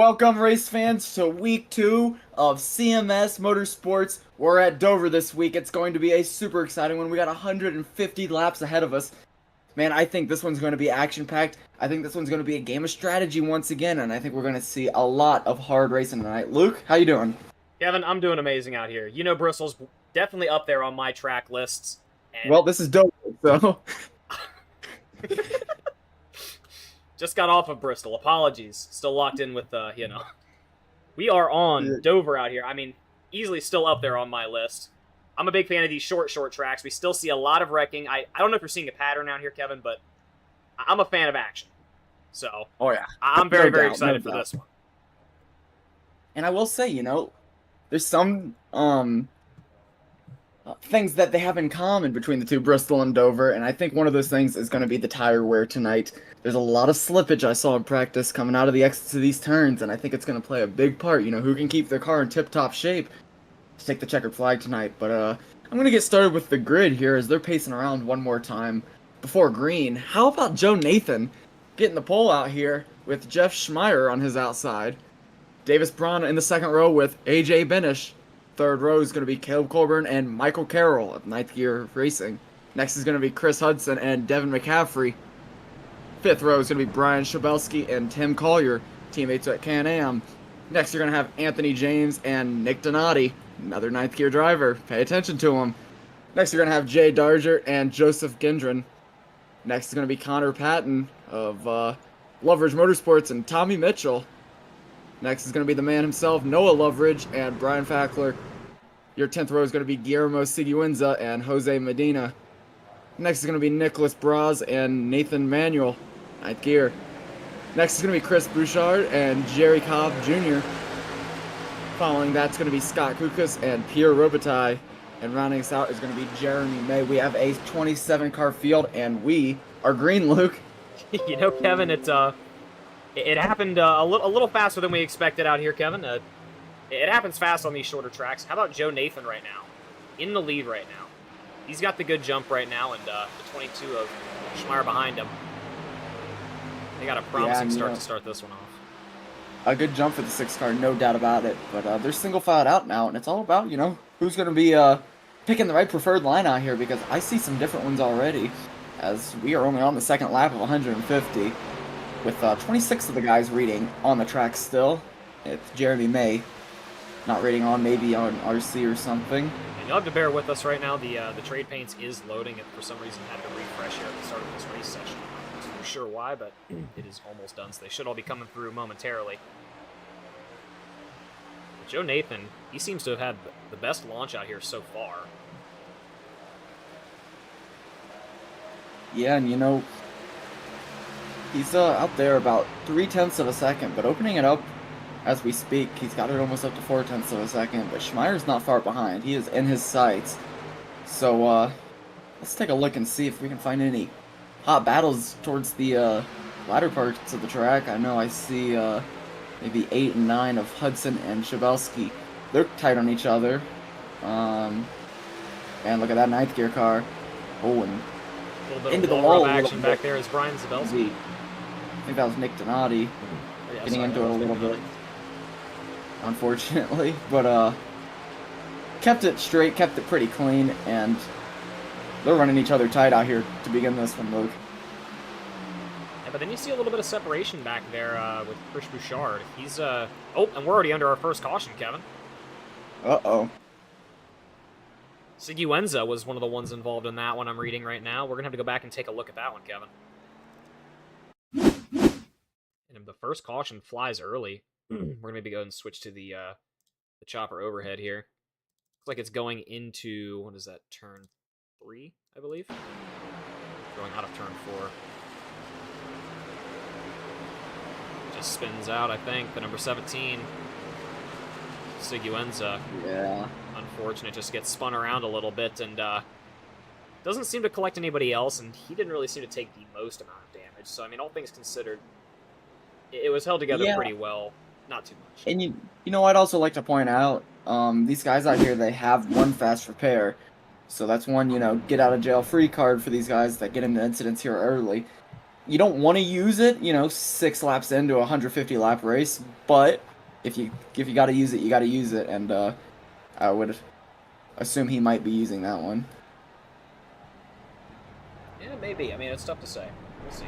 Welcome, race fans, to week 2 of CMS Motorsports. We're at Dover this week. It's going to be a super exciting one. We got 150 laps ahead of us. Man, I think this one's going to be action-packed. I think this one's going to be a game of strategy once again, and I think we're going to see a lot of hard racing tonight. Luke, how you doing? Kevin, I'm doing amazing out here. You know, Bristol's definitely up there on my track lists. And Well, this is Dover, so... just got off of Bristol. Apologies. Still locked in with, We are on Dover out here. I mean, easily still up there on my list. I'm a big fan of these short tracks. We still see a lot of wrecking. I don't know if you're seeing a pattern out here, Kevin, but I'm a fan of action. So, Oh, yeah. I'm very excited for this one. And I will say, there's some, things that they have in common between the two, Bristol and Dover, and I think one of those things is going to be the tire wear tonight. There's a lot of slippage I saw in practice coming out of the exits of these turns, and I think it's going to play a big part. Who can keep their car in tip-top shape to take the checkered flag tonight. But I'm going to get started with the grid here as they're pacing around one more time before green. How about Joe Nathan getting the pole out here with Jeff Schmeier on his outside? Davis Braun in the second row with A.J. Benish. Third row is going to be Caleb Colburn and Michael Carroll of Ninth Gear Racing. Next is going to be Chris Hudson and Devin McCaffrey. Fifth row is going to be Brian Shabelski and Tim Collier, teammates at Can-Am. Next, you're going to have Anthony James and Nick Donati, another Ninth Gear driver. Pay attention to him. Next, you're going to have Jay Darger and Joseph Gindren. Next is going to be Connor Patton of Loveridge Motorsports and Tommy Mitchell. Next is going to be the man himself, Noah Loveridge and Brian Fackler. Your 10th row is going to be Guillermo Siguenza and Jose Medina. Next is going to be Nicholas Braz and Nathan Manuel, Ninth Gear. Next is going to be Chris Bouchard and Jerry Cobb Jr. Following that's going to be Scott Kukas and Pierre Robitaille. And rounding us out is going to be Jeremy May. We have a 27-car field, and we are green, Luke. You know, Kevin, it happened a little faster than we expected out here, Kevin. It happens fast on these shorter tracks. How about Joe Nathan right now? In the lead right now. He's got the good jump right now, and the 22 of Schmeier behind him. They got a promising start to start this one off. A good jump for the 6 car, no doubt about it. But they're single filed out now, and it's all about, who's going to be picking the right preferred line out here, because I see some different ones already, as we are only on the second lap of 150. With 26 of the guys reading on the track still. It's Jeremy May not reading on, maybe on RC or something. And you'll have to bear with us right now. The trade paints is loading. It for some reason had to refresh here at the start of this race session. I'm not too sure why, but it is almost done, so they should all be coming through momentarily. But Joe Nathan, he seems to have had the best launch out here so far. Yeah, and he's out there about 0.3 of a second, but opening it up as we speak, he's got it almost up to 0.4 of a second, but Schmeier's not far behind. He is in his sights. So, let's take a look and see if we can find any hot battles towards the latter parts of the track. I know I see maybe 8 and 9 of Hudson and Shabelski. They're tight on each other. And look at that Ninth Gear car. Oh, and a little bit into of the wall action back there is Brian Zabelski. I think that was Nick Donati getting into it a little bit, unfortunately. But kept it straight, kept it pretty clean, and they're running each other tight out here to begin this one, Luke. Yeah, but then you see a little bit of separation back there with Chris Bouchard. He's oh, and we're already under our first caution, Kevin. Uh-oh. Siguenza was one of the ones involved in that one I'm reading right now. We're going to have to go back and take a look at that one, Kevin. And the first caution flies early. We're going to maybe go and switch to the chopper overhead here. Looks like it's going into, what is that, turn 3, I believe? Going out of turn 4. Just spins out, I think, the number 17. Siguenza. Yeah. Unfortunate, just gets spun around a little bit and doesn't seem to collect anybody else, and he didn't really seem to take the most amount of damage. So, I mean, all things considered, it was held together pretty well. Not too much. And I'd also like to point out, these guys out here, they have one fast repair. So that's one, get out of jail free card for these guys that get into incidents here early. you don't want to use it, you know, 6 laps into a 150 lap race, but if you got to use it, you got to use it, and I would assume he might be using that one. Yeah, maybe. I mean, it's tough to say. We'll see.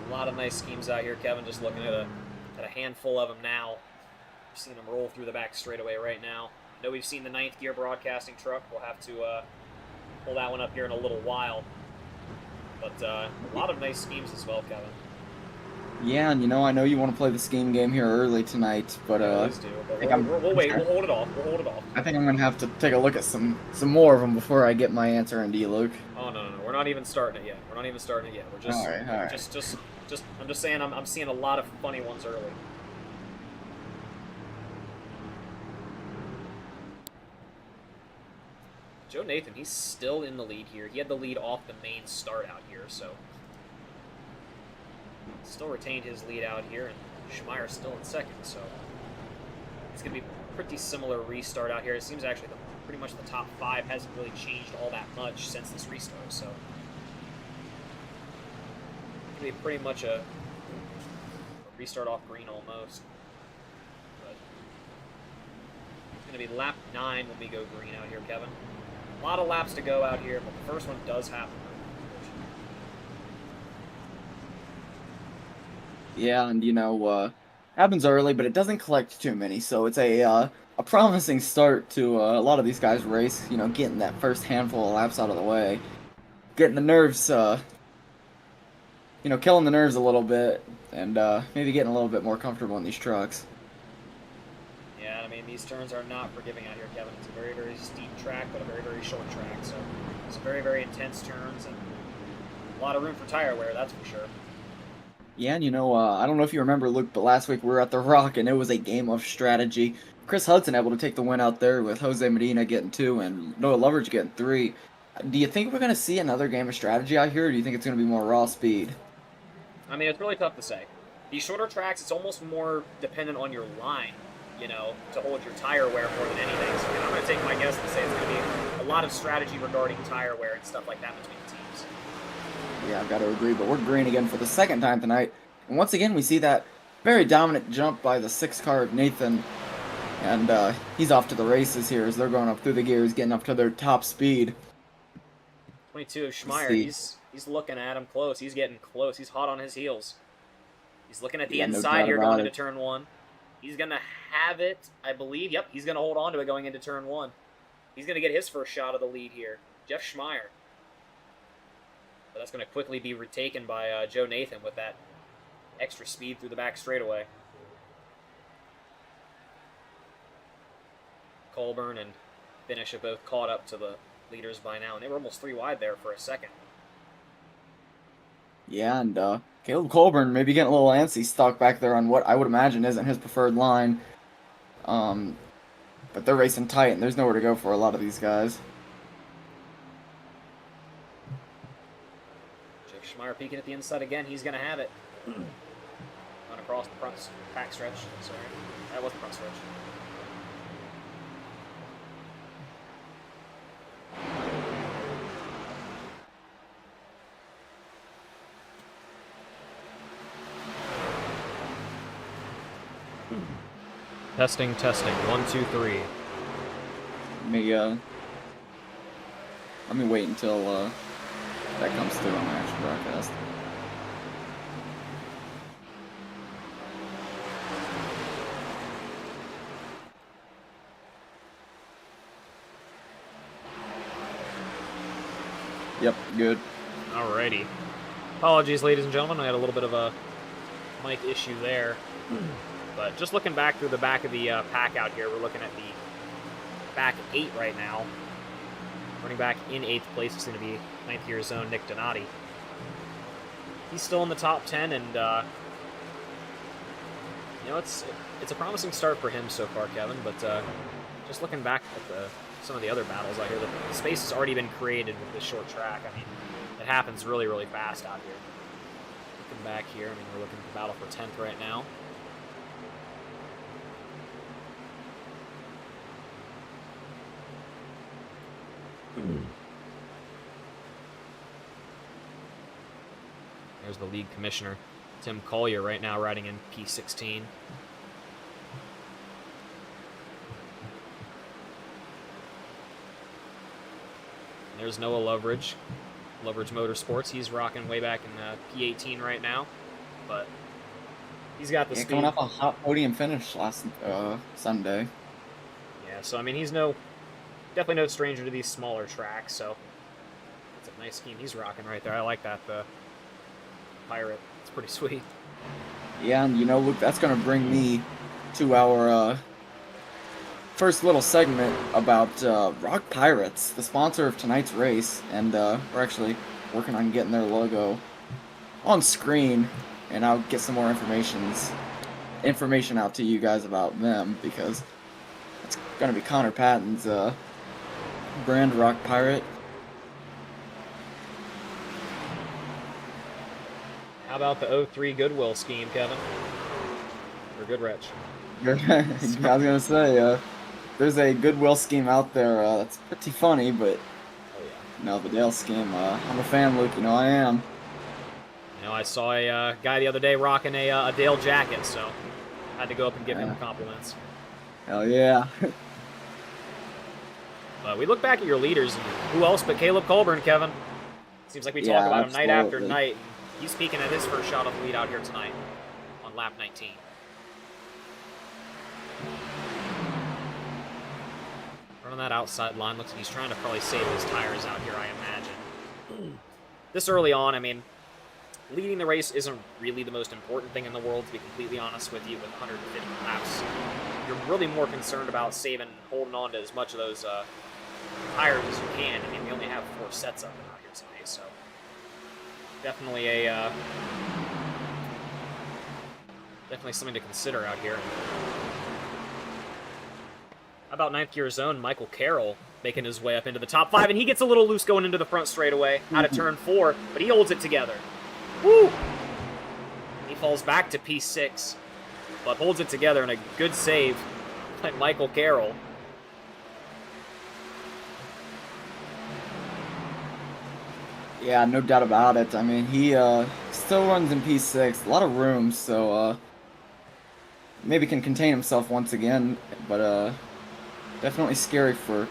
A lot of nice schemes out here, Kevin. Just looking at a handful of them now. We've seen them roll through the back straightaway right now. I know we've seen the 9th gear broadcasting truck. We'll have to pull that one up here in a little while. But a lot of nice schemes as well, Kevin. Yeah, and you know, I know you want to play the scheme game here early tonight, but Always do. But we'll wait. We'll hold it off. We'll hold it off. I think I'm gonna have to take a look at some more of them before I get my answer into you, Luke. Oh no. We're not even starting it yet. We're just all right. just I'm just saying I'm seeing a lot of funny ones early. Joe Nathan, he's still in the lead here. He had the lead off the main start out here, so still retained his lead out here, and Schmeier's still in second, so it's going to be a pretty similar restart out here. It seems actually pretty much the top 5 hasn't really changed all that much since this restart, so it's going to be pretty much a restart off green almost. But it's going to be lap 9 when we go green out here, Kevin. A lot of laps to go out here, but the first one does happen. Yeah, and you know, happens early, but it doesn't collect too many, so it's a promising start to a lot of these guys' race. You know, getting that first handful of laps out of the way, getting the nerves, you know, killing the nerves a little bit, and maybe getting a little bit more comfortable in these trucks. Yeah, I mean, these turns are not forgiving out here, Kevin. It's a very, very steep track, but a very, very short track, so it's very, very intense turns, and a lot of room for tire wear, that's for sure. Yeah, and you know, I don't know if you remember, Luke, but last week we were at the Rock, and it was a game of strategy. Chris Hudson able to take the win out there with Jose Medina getting 2 and Noah Loveridge getting 3. Do you think we're going to see another game of strategy out here, or do you think it's going to be more raw speed? I mean, it's really tough to say. These shorter tracks, it's almost more dependent on your line, you know, to hold your tire wear more than anything. So I'm going to take my guess and say it's going to be a lot of strategy regarding tire wear and stuff like that between the teams. Yeah, I've got to agree, but we're green again for the second time tonight. And once again, we see that very dominant jump by the 6 car of Nathan. And he's off to the races here as they're going up through the gears, getting up to their top speed. 22 of Schmeier, he's looking at him close. He's getting close. He's hot on his heels. He's looking at the inside here going into turn 1. He's going to have it, I believe. Yep, he's going to hold on to it going into turn 1. He's going to get his first shot of the lead here. Jeff Schmeier. But that's going to quickly be retaken by Joe Nathan with that extra speed through the back straightaway. Colburn and Finish have both caught up to the leaders by now, and they were almost 3 wide there for a second. Yeah, and Caleb Colburn maybe getting a little antsy, stuck back there on what I would imagine isn't his preferred line. But they're racing tight, and there's nowhere to go for a lot of these guys. Jeff Schmeier peeking at the inside again. He's going to have it. Run across the front back stretch. Sorry, that was the front stretch. Testing, testing. 1, 2, 3. Let me wait until that comes through on the actual broadcast. Yep, good. Alrighty. Apologies, ladies and gentlemen. I had a little bit of a mic issue there. But just looking back through the back of the pack out here, we're looking at the back 8 right now. Running back in 8th place is going to be 9th year zone Nick Donati. He's still in the top 10, and you know, it's a promising start for him so far, Kevin. But just looking back at some of the other battles out here, the space has already been created with this short track. I mean, it happens really, really fast out here. Looking back here, I mean, we're looking at the battle for 10th right now. There's the league commissioner, Tim Collier, right now riding in P16. There's Noah Loveridge, Loveridge Motorsports. He's rocking way back in P18 right now, but he's got the speed. Coming off a hot podium finish last Sunday. Yeah, so I mean, he's definitely no stranger to these smaller tracks. So it's a nice scheme he's rocking right there. I like that. The Pirate, it's pretty sweet. Yeah, and you know, Luke, that's gonna bring me to our first little segment about Rock Pirates, the sponsor of tonight's race, and we're actually working on getting their logo on screen, and I'll get some more information out to you guys about them, because it's gonna be Connor Patton's brand, Rock Pirate. How about the 03 Goodwill scheme, Kevin? Or Goodrich? I was gonna say, there's a Goodwill scheme out there that's pretty funny, but no, the Dale scheme, I'm a fan, Luke, you know I am. You know, I saw a guy the other day rocking a Dale jacket, so I had to go up and give him compliments. Hell yeah. But we look back at your leaders, and who else but Caleb Colburn, Kevin? Seems like we talk about him night after night. He's peeking at his first shot of the lead out here tonight on lap 19. Running that outside line, looks like he's trying to probably save his tires out here, I imagine. This early on, I mean, leading the race isn't really the most important thing in the world, to be completely honest with you, with 150 laps. You're really more concerned about saving, holding on to as much of those tires as you can. I mean, we only have 4 sets of them out here today, so definitely definitely something to consider out here. How about ninth gear zone, Michael Carroll making his way up into the top 5, and he gets a little loose going into the front straightaway out of turn 4, but he holds it together. Woo! He falls back to P6, but holds it together, and a good save by Michael Carroll. Yeah, no doubt about it. I mean, he still runs in P6, a lot of room, so maybe can contain himself once again, but definitely scary for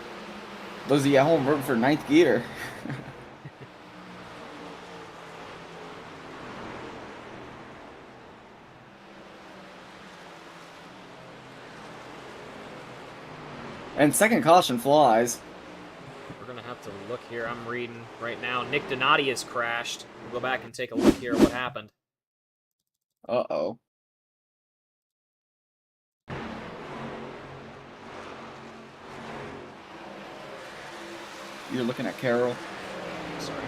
those of you at home rooting for ninth gear. And second caution flies. We're going to have to look here. I'm reading right now. Nick Donati has crashed. We'll go back and take a look here at what happened. Uh-oh. You're looking at Carroll. Sorry.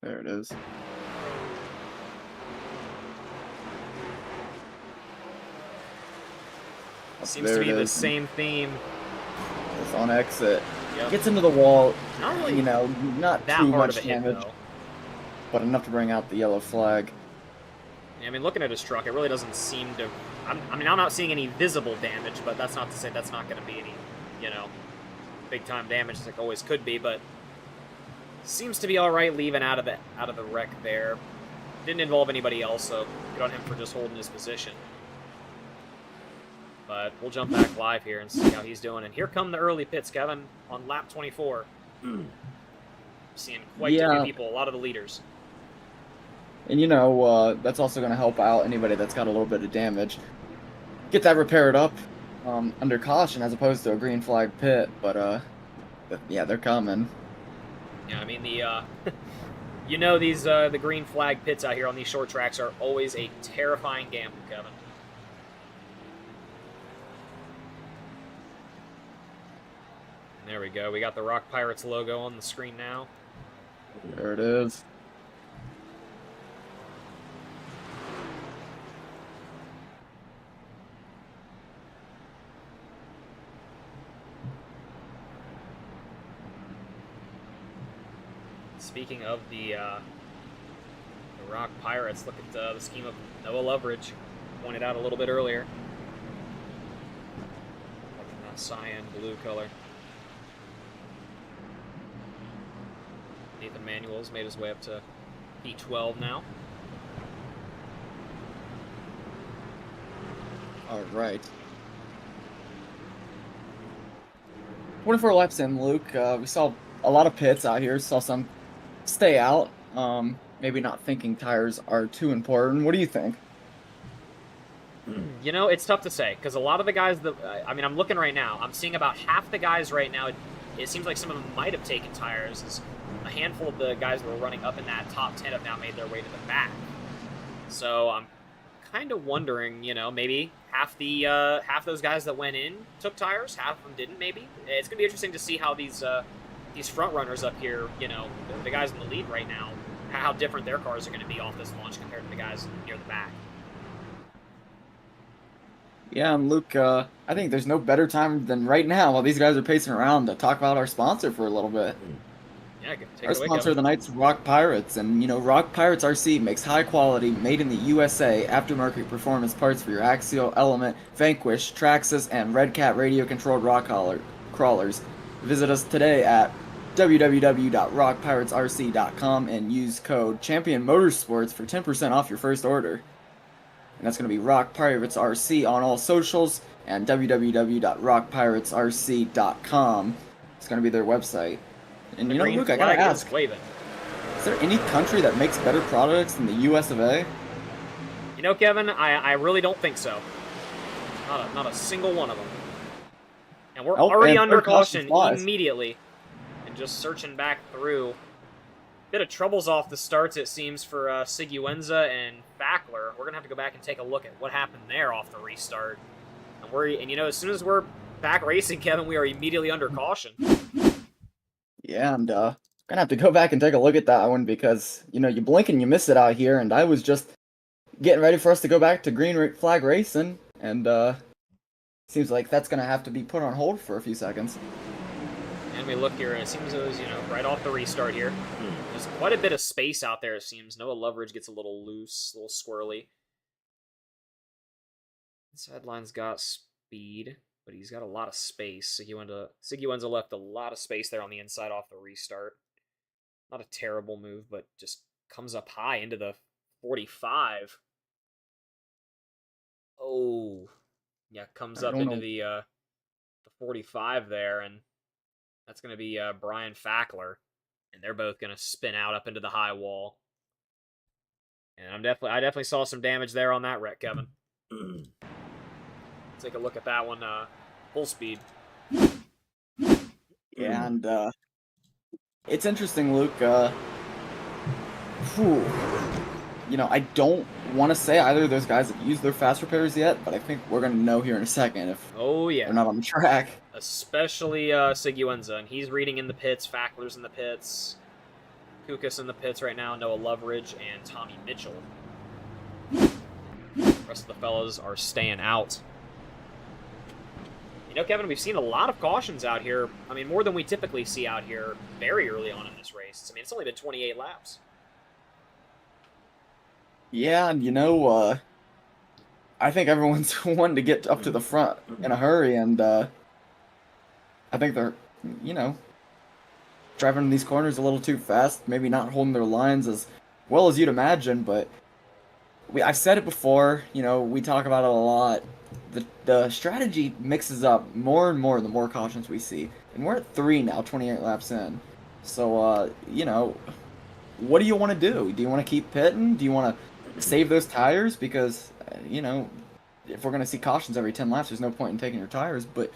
There it is. Seems to be the same theme. It's on exit. Yep. Gets into the wall. Not really, you know, not that too hard much of a hit, damage, though. but enough to bring out the yellow flag. I mean, looking at his truck, it really doesn't seem to... I mean, I'm not seeing any visible damage, but that's not to say that's not going to be any, you know, big-time damage like always could be, but seems to be all right leaving out of the wreck there. Didn't involve anybody else, so good on him for just holding his position. But we'll jump back live here and see how he's doing. And here come the early pits, Kevin, on lap 24. Seeing quite a few people, a lot of the leaders. And you know, that's also going to help out anybody that's got a little bit of damage. Get that repaired up under caution as opposed to a green flag pit. But yeah, they're coming. Yeah, I mean, you know, these the green flag pits out here on these short tracks are always a terrifying gamble, Kevin. And there we go. We got the Rock Pirates logo on the screen now. There it is. Speaking of the Rock Pirates, look at the scheme of Noah Loveridge, pointed out a little bit earlier. cyan blue color. Nathan Manuel's made his way up to P12 now. All right. 24 laps in, Luke. We saw a lot of pits out here. Saw some stay out. Maybe not thinking tires are too important. What do you think? You know, it's tough to say, because a lot of the guys that... I mean, I'm looking right now. I'm seeing about half the guys right now. It seems like some of them might have taken tires. As a handful of the guys that were running up in that top 10 have now made their way to the back. So I'm kind of wondering, you know, maybe half those guys that went in took tires, half of them didn't. Maybe it's gonna be interesting to see how these front runners up here, you know, the guys in the lead right now, how different their cars are going to be off this launch compared to the guys near the back. Yeah, and Luke, I think there's no better time than right now while these guys are pacing around to talk about our sponsor for a little bit. Yeah, take Our it away, sponsor of the night's Rock Pirates, and you know, Rock Pirates RC makes high quality, made in the USA aftermarket performance parts for your Axial, Element, Vanquish, Traxxas, and Red Cat radio controlled rock crawlers. Visit us today at www.rockpiratesrc.com and use code Champion Motorsports for 10% off your first order. And that's going to be Rock Pirates RC on all socials and www.rockpiratesrc.com. It's going to be their website. And you know, Luke, I gotta ask, is there any country that makes better products than the US of A? You know, Kevin, I really don't think so. Not a single one of them. And we're already under caution immediately. And just searching back through. Bit of troubles off the starts, it seems, for Siguenza and Fackler. We're going to have to go back and take a look at what happened there off the restart. And you know, as soon as we're back racing, Kevin, we are immediately under caution. Yeah, and gonna have to go back and take a look at that one because, you know, you blink and you miss it out here, and I was just getting ready for us to go back to green flag racing, and seems like that's gonna have to be put on hold for a few seconds. And we look here, and it seems it was, you know, right off the restart here. There's quite a bit of space out there, it seems. Noah Loveridge gets a little loose, a little squirrely. Sideline's got speed, but he's got a lot of space. Siguenza left a lot of space there on the inside off the restart. Not a terrible move, but just comes up high into the 45. Oh, yeah, comes up into the 45 there, and that's going to be Brian Fackler, and they're both going to spin out up into the high wall. And I definitely saw some damage there on that wreck, Kevin. Take a look at that one, full speed. Yeah, and it's interesting, Luke. You know, I don't want to say either of those guys have used their fast repairs yet, but I think we're going to know here in a second if they're not on the track. Especially Siguenza, and he's reading in the pits. Fackler's in the pits. Kukas in the pits right now. Noah Loveridge and Tommy Mitchell. The rest of the fellas are staying out. You know, Kevin, we've seen a lot of cautions out here. I mean, more than we typically see out here very early on in this race. I mean, it's only been 28 laps. Yeah, and you know, I think everyone's wanting to get up to the front in a hurry, and I think they're, you know, driving these corners a little too fast, maybe not holding their lines as well as you'd imagine, but I've said it before, you know, we talk about it a lot. The strategy mixes up more and more the more cautions we see, and we're at 3 now, 28 laps in. So, you know, what do you want to do? Do you want to keep pitting? Do you want to save those tires? Because, you know, if we're going to see cautions every 10 laps, there's no point in taking your tires, but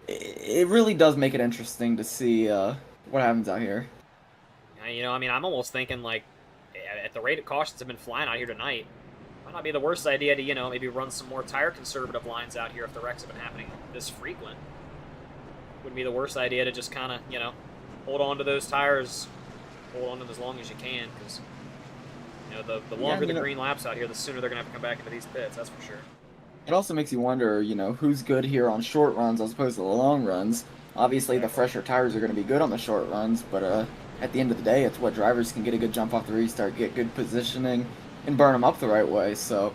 it really does make it interesting to see what happens out here. You know, I mean, I'm almost thinking, like, at the rate of cautions have been flying out here tonight, might not be the worst idea to, you know, maybe run some more tire conservative lines out here if the wrecks have been happening this frequent. Wouldn't be the worst idea to just kind of, you know, hold on to those tires, hold on to them as long as you can, because, you know, the longer the green laps out here, the sooner they're going to have to come back into these pits, that's for sure. It also makes you wonder, you know, who's good here on short runs as opposed to the long runs. Obviously, the fresher tires are going to be good on the short runs, but at the end of the day, it's what drivers can get a good jump off the restart, get good positioning, and burn them up the right way. So,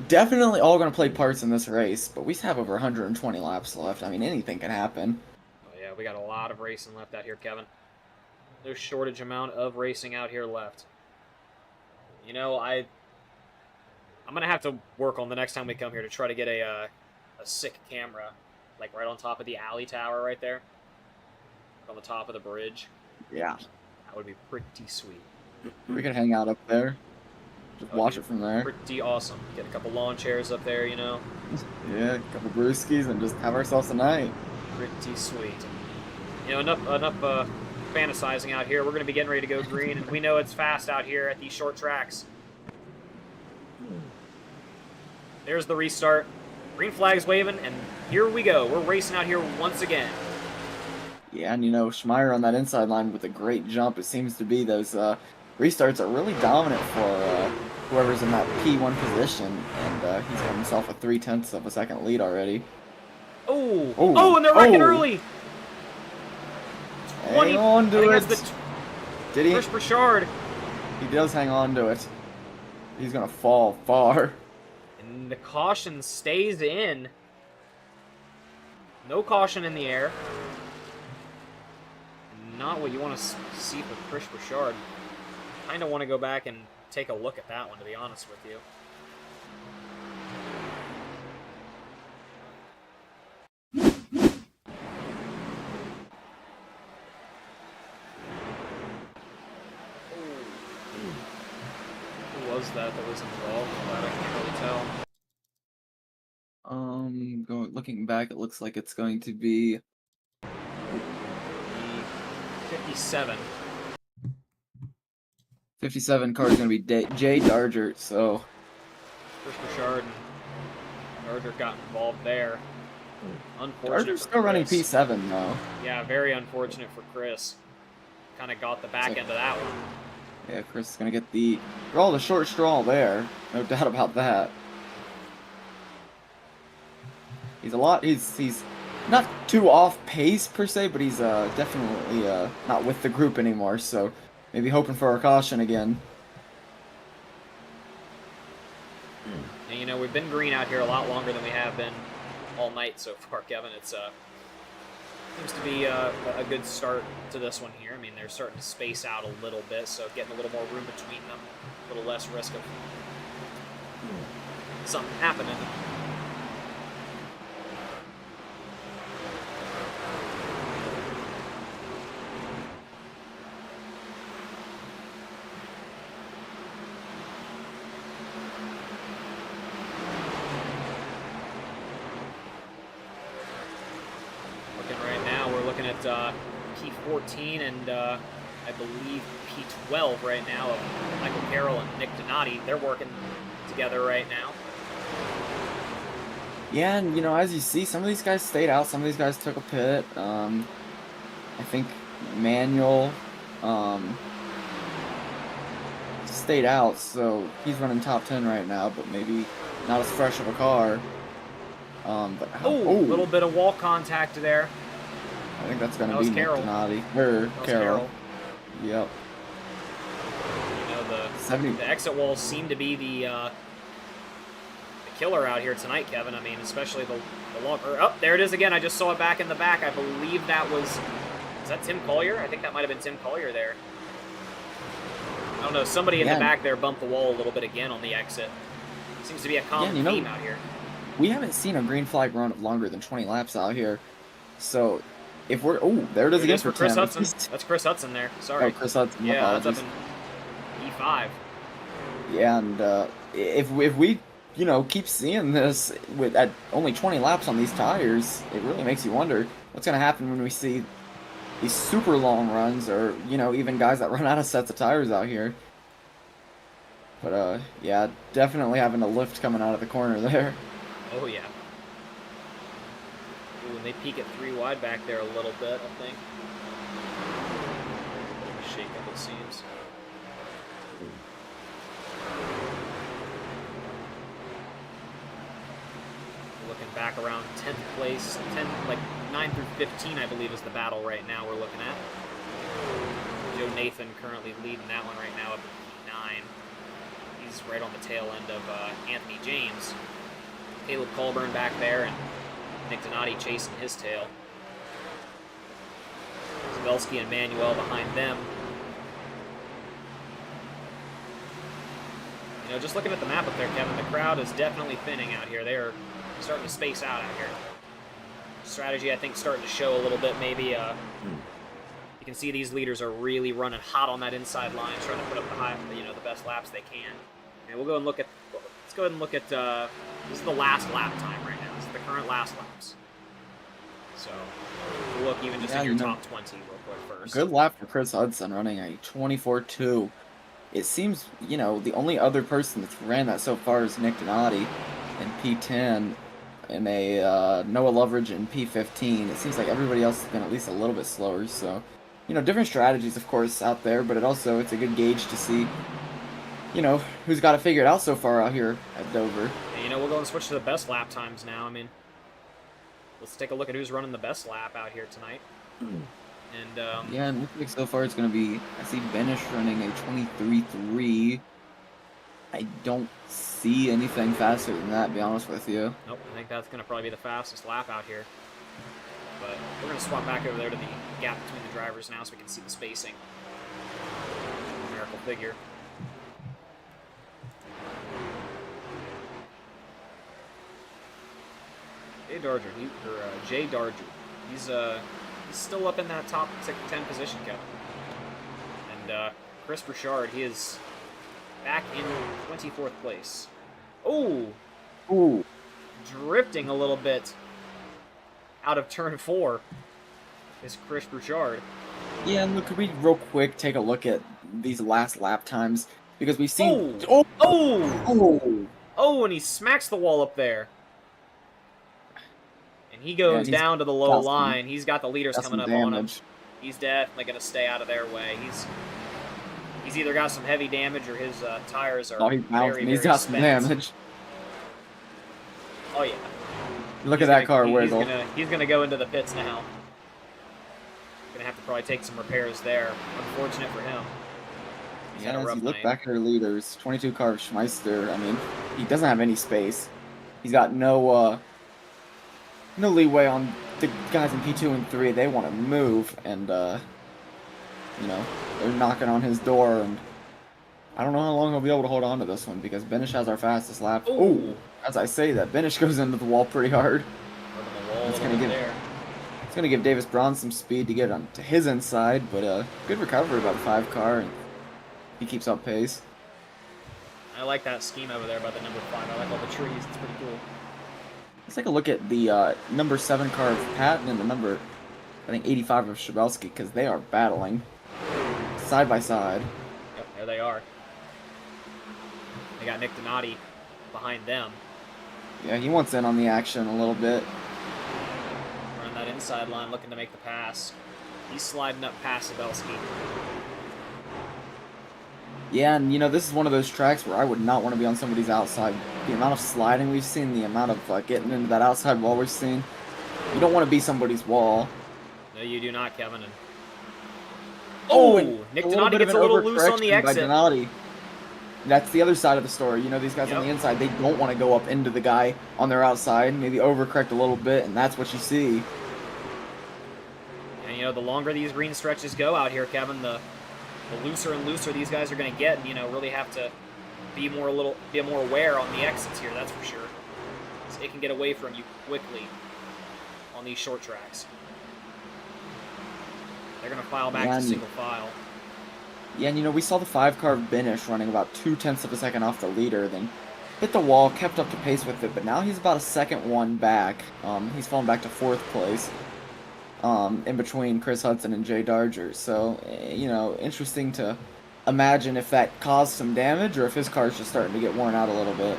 definitely all going to play parts in this race, but we have over 120 laps left. I mean, anything can happen. Oh, yeah, we got a lot of racing left out here, Kevin. No shortage amount of racing out here left. You know, I'm going to have to work on the next time we come here to try to get a sick camera, like right on top of the alley tower right there. On the top of the bridge. Yeah. That would be pretty sweet. We could hang out up there. Just watch it from there. Pretty awesome. Get a couple lawn chairs up there, you know. Yeah, a couple brewskis and just have ourselves a night. Pretty sweet. You know, enough fantasizing out here. We're going to be getting ready to go green, and we know it's fast out here at these short tracks. There's the restart. Green flag's waving, and here we go. We're racing out here once again. Yeah, and you know, Schmeier on that inside line with a great jump. It seems to be those restarts are really dominant for whoever's in that P1 position, and he's got himself a 0.3 of a second lead already. Oh, and they're wrecking early. Hang on to it. Did he? Chris Burchard. He does hang on to it. He's gonna fall far. And the caution stays in. No caution in the air. Not what you want to see for Chris Burchard. Kind of want to go back and take a look at that one, to be honest with you. Who was that was involved in that? I can't really tell. Looking back, it looks like it's going to be 57. 57 car is going to be Jay Dargert, so... Chris Burchard and Dargert got involved there. Unfortunate. Dargert's still running P7, though. Yeah, very unfortunate for Chris. Kind of got the back end of that one. Yeah, Chris is going to get the short straw there. No doubt about that. He's not too off pace per se, but he's definitely not with the group anymore, so maybe hoping for a caution again. And, you know, we've been green out here a lot longer than we have been all night so far, Kevin. It's seems to be a good start to this one here. I mean, they're starting to space out a little bit, so getting a little more room between them, a little less risk of something happening. P14 and I believe P12 right now of Michael Carroll and Nick Donati. They're working together right now. Yeah, and you know, as you see, some of these guys stayed out, some of these guys took a pit. I think Manuel stayed out, so he's running top 10 right now, but maybe not as fresh of a car. A little bit of wall contact there. I think that's going to be Nick Donati. Carroll. Yep. You know, the exit walls seem to be the killer out here tonight, Kevin. I mean, especially the longer. Oh, there it is again. I just saw it back in the back. I believe that was... Is that Tim Collier? I think that might have been Tim Collier there. I don't know. Somebody in the back there bumped the wall a little bit again on the exit. Seems to be a common theme out here. We haven't seen a green flag run of longer than 20 laps out here. So... If we're there it is again for Chris Tim. Hudson. That's Chris Hudson there. Sorry. Oh, Chris Hudson. Yeah, that's up in E5. Yeah, and if we keep seeing this at only 20 laps on these tires, it really makes you wonder what's gonna happen when we see these super long runs, or even guys that run out of sets of tires out here. But yeah, definitely having a lift coming out of the corner there. Oh yeah. Ooh, and they peak at 3 wide back there a little bit, I think. Shake up, it seems. Looking back around 10th place, 9 through 15, I believe, is the battle right now we're looking at. Joe Nathan currently leading that one right now up at P9. He's right on the tail end of Anthony James. Caleb Colburn back there, and Nick Donati chasing his tail. Zabelski and Manuel behind them. You know, just looking at the map up there, Kevin, the crowd is definitely thinning out here. They are starting to space out here. Strategy, I think, starting to show a little bit. Maybe you can see these leaders are really running hot on that inside line, trying to put up the best laps they can. And we'll go and look at. Let's go ahead and look at. This is the last lap time right now. This is the current last laps. So we'll look even just in your top 20 real quick first. Good lap for Chris Hudson, running a 24.2. It seems, you know, the only other person that's ran that so far is Nick Donati in P10 and a Noah Loveridge in P15. It seems like everybody else has been at least a little bit slower. So, you know, different strategies, of course, out there, but it's a good gauge to see, you know, who's got it figured out so far out here at Dover. And, you know, we'll go and switch to the best lap times now. I mean, let's take a look at who's running the best lap out here tonight. And yeah, and looks like so far it's going to be, I see Benish running a 23.3. I don't see anything faster than that, to be honest with you. Nope, I think that's going to probably be the fastest lap out here. But we're going to swap back over there to the gap between the drivers now so we can see the spacing. Numerical figure. Jay Darger, he's still up in that top 10 position, Kevin. And Chris Burchard, he is back in 24th place. Oh! Ooh. Drifting a little bit out of turn 4 is Chris Burchard. Yeah, and look, could we real quick take a look at these last lap times? Because we've seen... Oh, and he smacks the wall up there. And he goes down to the low line. He's got the leaders coming up on him. He's definitely going to stay out of their way. He's either got some heavy damage or his tires are he's got some damage. Oh, yeah. Look at that car wiggle. He's going to go into the pits now. Going to have to probably take some repairs there. Unfortunate for him. Yeah, as you look back at our leaders, 22 car Schmeister, I mean, he doesn't have any space. He's got no leeway on the guys in P2 and 3. They want to move, and, you know, they're knocking on his door, and I don't know how long he'll be able to hold on to this one, because Benish has our fastest lap. Ooh, as I say that, Benish goes into the wall pretty hard. It's going to give Davis Braun some speed to get onto his inside, but good recovery by the 5 car, and he keeps up pace. I like that scheme over there by the number 5. I like all the trees. It's pretty cool. Let's take a look at the number 7 car of Patton and the number, I think, 85 of Shabelsky, because they are battling side by side. Yep, there they are. They got Nick Donati behind them. Yeah, he wants in on the action a little bit. Running that inside line, looking to make the pass. He's sliding up past Shabelsky. Yeah, and you know, this is one of those tracks where I would not want to be on somebody's outside. The amount of sliding we've seen, the amount of getting into that outside wall we've seen, you don't want to be somebody's wall. No, you do not, Kevin. And Nick Donati gets a little loose on the exit. That's the other side of the story. You know, these guys on the inside, they don't want to go up into the guy on their outside, maybe overcorrect a little bit, and that's what you see. And, you know, the longer these green stretches go out here, Kevin, the looser and looser these guys are going to get, and, you know, really have to be more aware on the exits here, that's for sure. So it can get away from you quickly on these short tracks. They're going to file back to single file. Yeah, and you know, we saw the 5 car of Benish running about 0.2 of a second off the leader, then hit the wall, kept up to pace with it, but now he's about a second one back. He's fallen back to 4th place. In between Chris Hudson and Jay Darger. So, you know, interesting to imagine if that caused some damage or if his car's just starting to get worn out a little bit.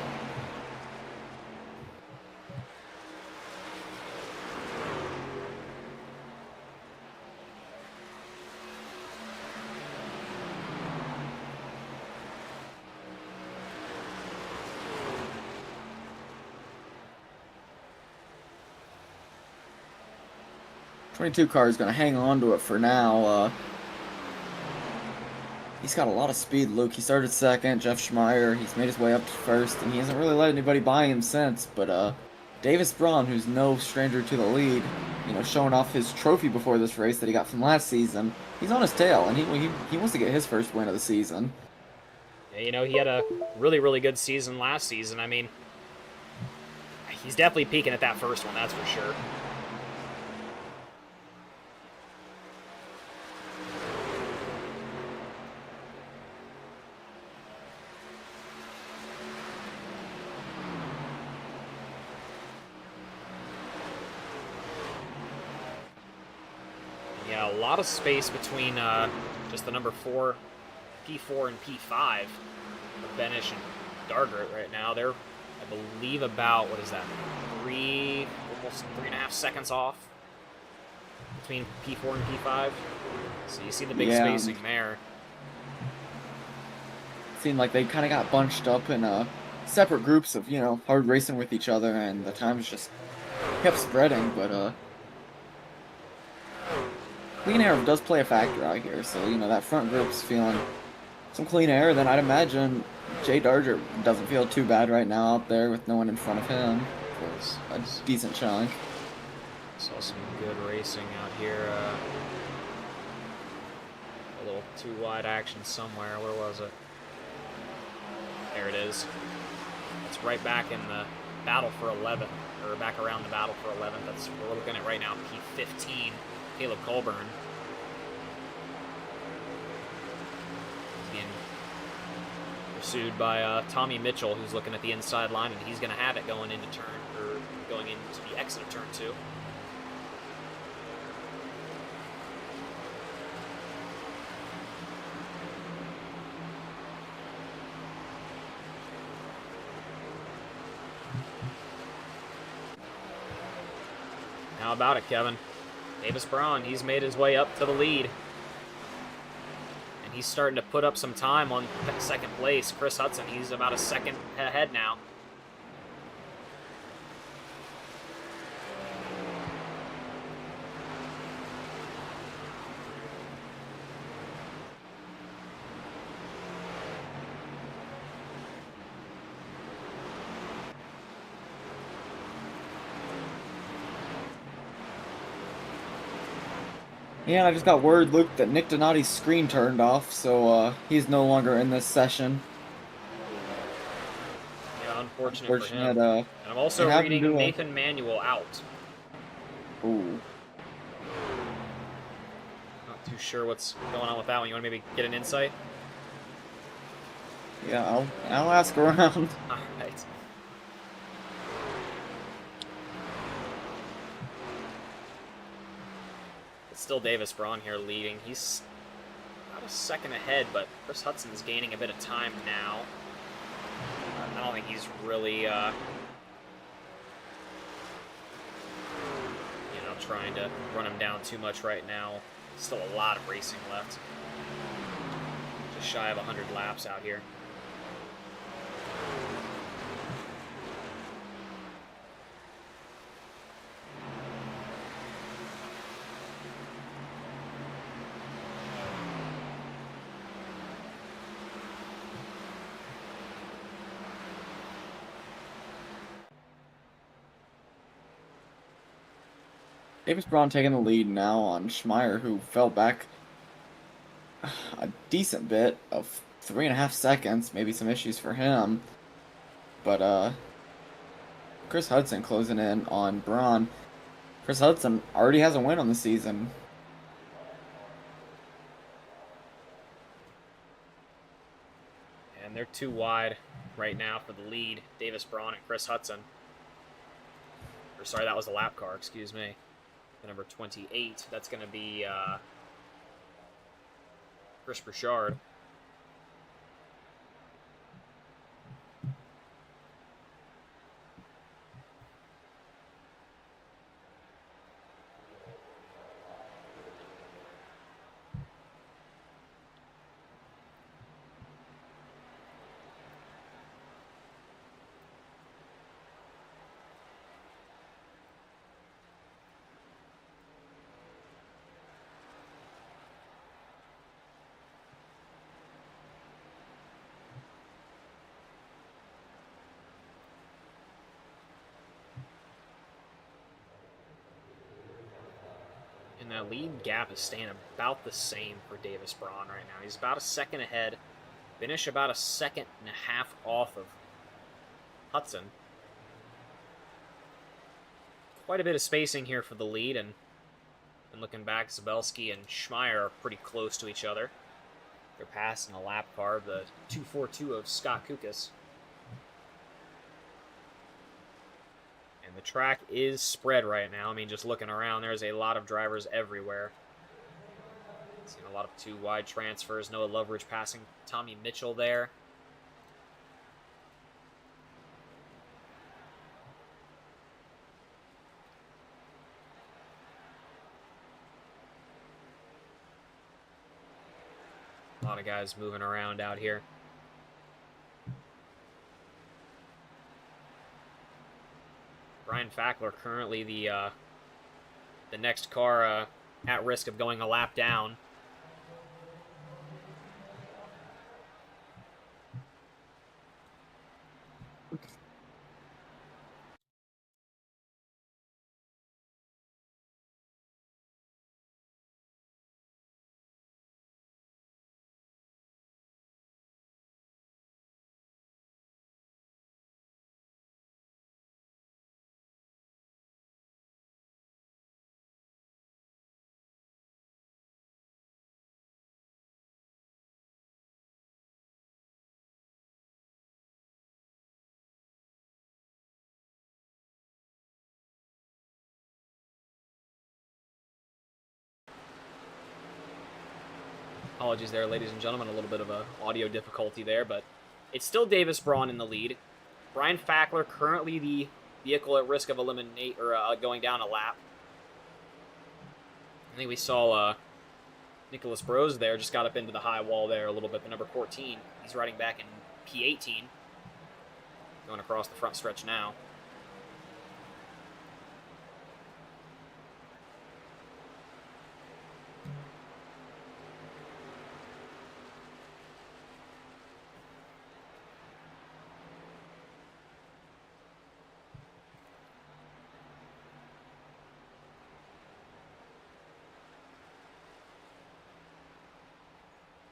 '22 car is going to hang on to it for now. He's got a lot of speed, Luke. He started second, Jeff Schmeier, he's made his way up to first, and he hasn't really let anybody by him since, but, Davis Braun, who's no stranger to the lead, you know, showing off his trophy before this race that he got from last season, he's on his tail, and he wants to get his first win of the season. Yeah, you know, he had a really, really good season last season. I mean, he's definitely peaking at that first one, that's for sure. Yeah, a lot of space between just the number 4, P4 and P5 for Benish and Dargert right now. They're, I believe, about, what is that, almost 3.5 seconds off between P4 and P5. So you see the big spacing there. Seemed like they kind of got bunched up in separate groups of, you know, hard racing with each other, and the times just kept spreading, but, clean air does play a factor out here, so, you know, that front group's feeling some clean air, then I'd imagine Jay Darger doesn't feel too bad right now out there with no one in front of him for a decent chunk. Saw some good racing out here. A little too wide action somewhere. Where was it? There it is. It's right back in the battle for 11, or back around the battle for 11. That's we're looking at right now. P15, Caleb Colburn. He's being pursued by Tommy Mitchell, who's looking at the inside line, and he's going to have it going into going into the exit of turn 2. How about it, Kevin? Davis Braun, he's made his way up to the lead. And he's starting to put up some time on second place. Chris Hudson, he's about a second ahead now. Yeah, I just got word, Luke, that Nick Donati's screen turned off, so he's no longer in this session. Yeah, unfortunate for him. And I'm also reading Nathan Manuel out. Ooh. Not too sure what's going on with that one. You want to maybe get an insight? Yeah, I'll ask around. All right. It's still Davis Braun here leading. He's about a second ahead, but Chris Hudson's gaining a bit of time now. I don't think he's really, trying to run him down too much right now. Still a lot of racing left. Just shy of 100 laps out here. Davis Braun taking the lead now on Schmeier, who fell back a decent bit of 3.5 seconds. Maybe some issues for him. But, Chris Hudson closing in on Braun. Chris Hudson already has a win on the season. And they're too wide right now for the lead. Davis Braun and Chris Hudson. Or sorry, that was the lap car, excuse me. The number 28, that's going to be Chris Burchard. And that lead gap is staying about the same for Davis Braun right now. He's about a second ahead. Finish about a second and a half off of Hudson. Quite a bit of spacing here for the lead, and looking back, Zabelski and Schmeier are pretty close to each other. They're passing a lap car, the 242 of Scott Kukas. And the track is spread right now. I mean, just looking around, there's a lot of drivers everywhere. Seeing a lot of 2 wide transfers. Noah Loveridge passing Tommy Mitchell there. A lot of guys moving around out here. Brian Fackler currently the next car at risk of going a lap down. Apologies there, ladies and gentlemen. A little bit of a audio difficulty there, but it's still Davis Braun in the lead. Brian Fackler currently the vehicle at risk of eliminate or going down a lap. I think we saw Nicholas Brose there just got up into the high wall there a little bit. The number 14. He's riding back in P18. Going across the front stretch now.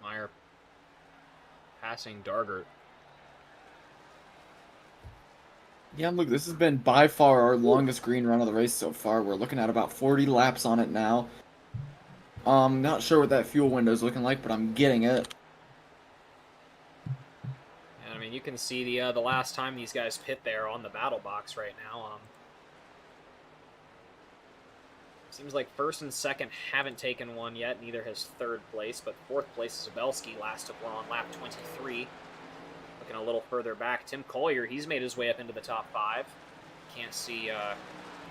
Meyer passing Dargert. Yeah, look, this has been by far our longest green run of the race so far. We're looking at about 40 laps on it now. Not sure what that fuel window is looking like, but I'm getting it. And I mean, you can see the last time these guys pit there on the battle box right now. Seems like first and second haven't taken one yet. Neither has third place, but fourth place, Zabelski last took one on lap 23. Looking a little further back, Tim Collier, he's made his way up into the top 5. Can't see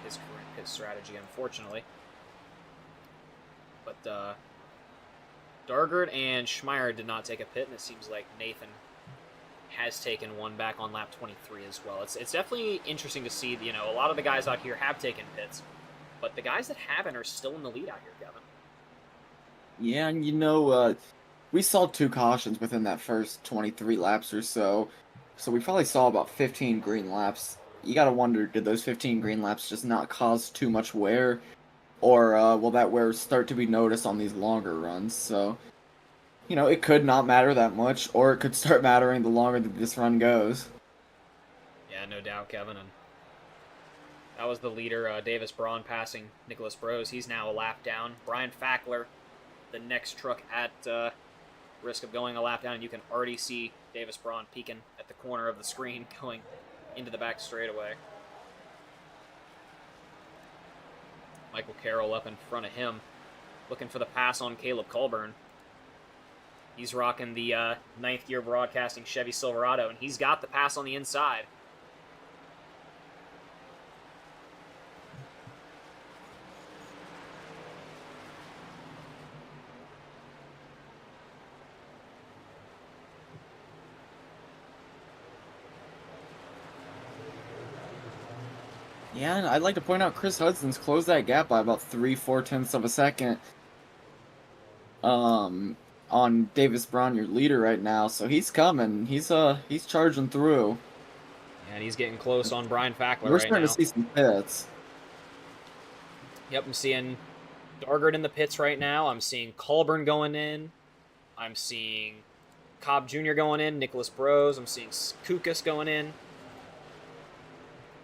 his strategy, unfortunately. But Dargert and Schmeier did not take a pit, and it seems like Nathan has taken one back on lap 23 as well. It's definitely interesting to see, you know, a lot of the guys out here have taken pits, but the guys that haven't are still in the lead out here, Kevin. Yeah, and you know, we saw 2 cautions within that first 23 laps or so. So we probably saw about 15 green laps. You gotta wonder, did those 15 green laps just not cause too much wear? Or will that wear start to be noticed on these longer runs? So, you know, it could not matter that much, or it could start mattering the longer that this run goes. Yeah, no doubt, Kevin. And that was the leader, Davis Braun, passing Nicholas Brose. He's now a lap down. Brian Fackler, the next truck at risk of going a lap down, and you can already see Davis Braun peeking at the corner of the screen going into the back straightaway. Michael Carroll up in front of him, looking for the pass on Caleb Colburn. He's rocking the 9th Gear Broadcasting Chevy Silverado, and he's got the pass on the inside. Yeah, and I'd like to point out Chris Hudson's closed that gap by about 3/4 of a second. On Davis Braun, your leader right now, so he's coming. He's charging through. And he's getting close on Brian Fackler We're right starting now. to see some pits. Yep, I'm seeing Dargard in the pits right now. I'm seeing Colburn going in. I'm seeing Cobb Jr. going in. Nicholas Bros. I'm seeing Kukas going in.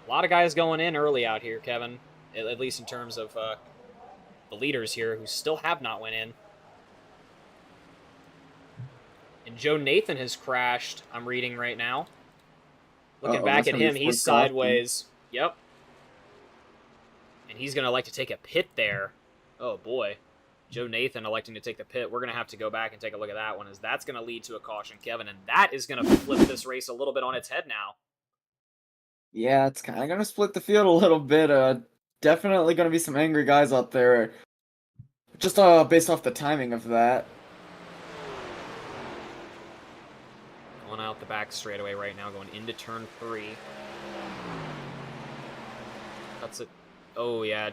A lot of guys going in early out here, Kevin. At least in terms of the leaders here who still have not went in. And Joe Nathan has crashed, I'm reading right now. Looking back at him, he's sideways. Yep. And he's going to like to take a pit there. Oh, boy. Joe Nathan electing to take the pit. We're going to have to go back and take a look at that one, as that's going to lead to a caution, Kevin. And that is going to flip this race a little bit on its head now. Yeah, it's kind of going to split the field a little bit. Definitely going to be some angry guys out there. Just based off the timing of that. Going out the back straightaway right now, going into turn 3. Cuts it. Oh, yeah,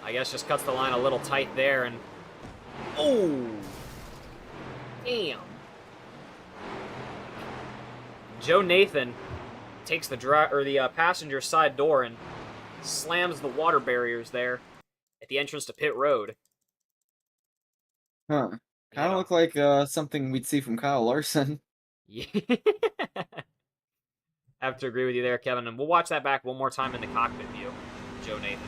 I guess just cuts the line a little tight there, and oh, damn. Joe Nathan takes the passenger side door and slams the water barriers there at the entrance to pit road. Huh. Kind of look like something we'd see from Kyle Larson. Yeah. I have to agree with you there, Kevin, and we'll watch that back one more time in the cockpit view. Joe Nathan.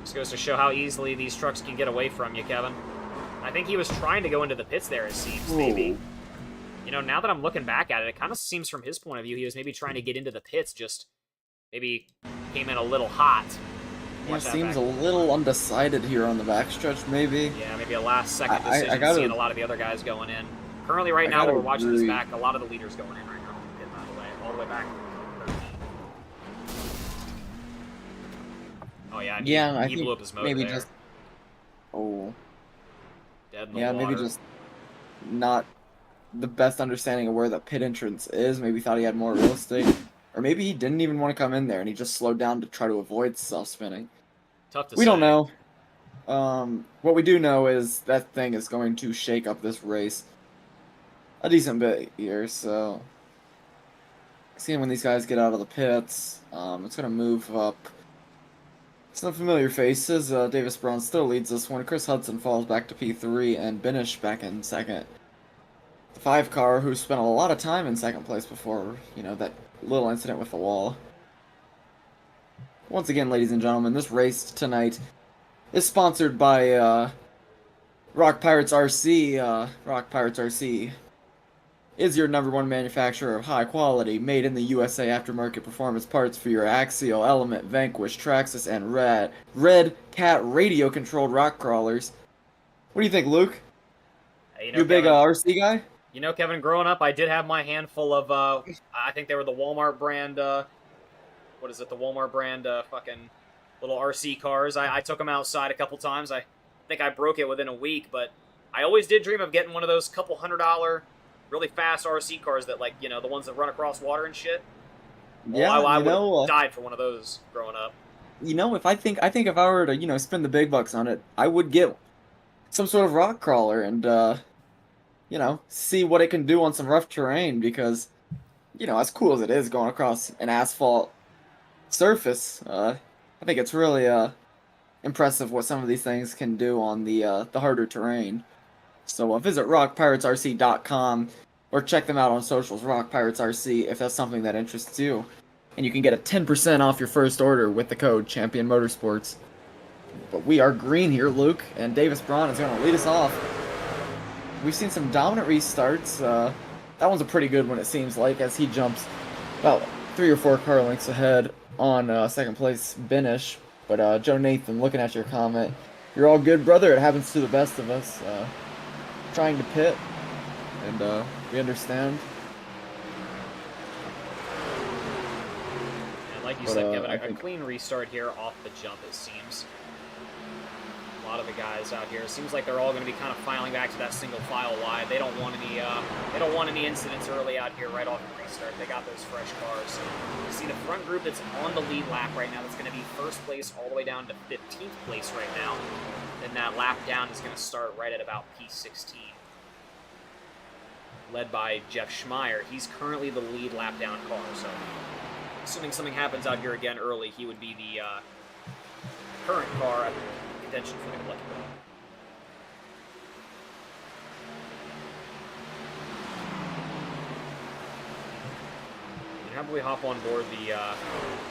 Just goes to show how easily these trucks can get away from you, Kevin. I think he was trying to go into the pits there, it seems, maybe. You know, now that I'm looking back at it, it kind of seems from his point of view he was maybe trying to get into the pits, just maybe came in a little hot. Yeah, seems a little undecided here on the backstretch, maybe. Yeah, maybe a last-second decision, seeing a lot of the other guys going in. Currently, right now, when we're watching this back, a lot of the leaders going in right now. Getting out of the way, all the way back. Oh, yeah, he blew up his motor maybe there. Just... Oh. Dead in the water. Maybe just not the best understanding of where the pit entrance is. Maybe thought he had more real estate. Or maybe he didn't even want to come in there and he just slowed down to try to avoid self-spinning. Tough to say. We don't know. What we do know is that thing is going to shake up this race a decent bit here, so... Seeing when these guys get out of the pits, it's going to move up. Some familiar faces. Davis Braun still leads this one. Chris Hudson falls back to P3 and Binish back in second. The 5 car, who spent a lot of time in second place before, that little incident with the wall. Once again, ladies and gentlemen, this race tonight is sponsored by RockPiratesRC. RockPiratesRC is your #1 manufacturer of high-quality, made-in-the-USA aftermarket performance parts for your Axial, Element, Vanquish, Traxxas, and Red Cat radio-controlled rock crawlers. What do you think, Luke? You a big RC guy? You know, Kevin, growing up, I did have my handful of, I think they were the Walmart brand, what is it, the Walmart brand, fucking little RC cars. I took them outside a couple times. I think I broke it within a week, but I always did dream of getting one of those couple $100 really fast RC cars that, like, the ones that run across water and shit. Yeah, I would have died for one of those growing up. I think if I were to, spend the big bucks on it, I would get some sort of rock crawler and, see what it can do on some rough terrain, because, as cool as it is going across an asphalt surface, I think it's really, impressive what some of these things can do on the harder terrain. So visit RockPiratesRC.com or check them out on socials, RockPiratesRC, if that's something that interests you. And you can get a 10% off your first order with the code Champion Motorsports. But we are green here, Luke, and Davis Braun is going to lead us off. We've seen some dominant restarts. That one's a pretty good one, it seems like, as he jumps about 3 or 4 car lengths ahead on second place Binish. But Joe Nathan, looking at your comment, you're all good, brother. It happens to the best of us. Trying to pit, and we understand. And like you said, Kevin, a clean restart here off the jump, it seems. A lot of the guys out here, it seems like they're all going to be kind of filing back to that single file wide. They don't want any incidents early out here right off the restart. They got those fresh cars. You see the front group that's on the lead lap right now. That's going to be first place all the way down to 15th place right now. Then that lap down is going to start right at about P16. led by Jeff Schmeier. He's currently the lead lap down car, so assuming something happens out here again early, he would be the current car at contention for the lucky dog. How about we hop on board the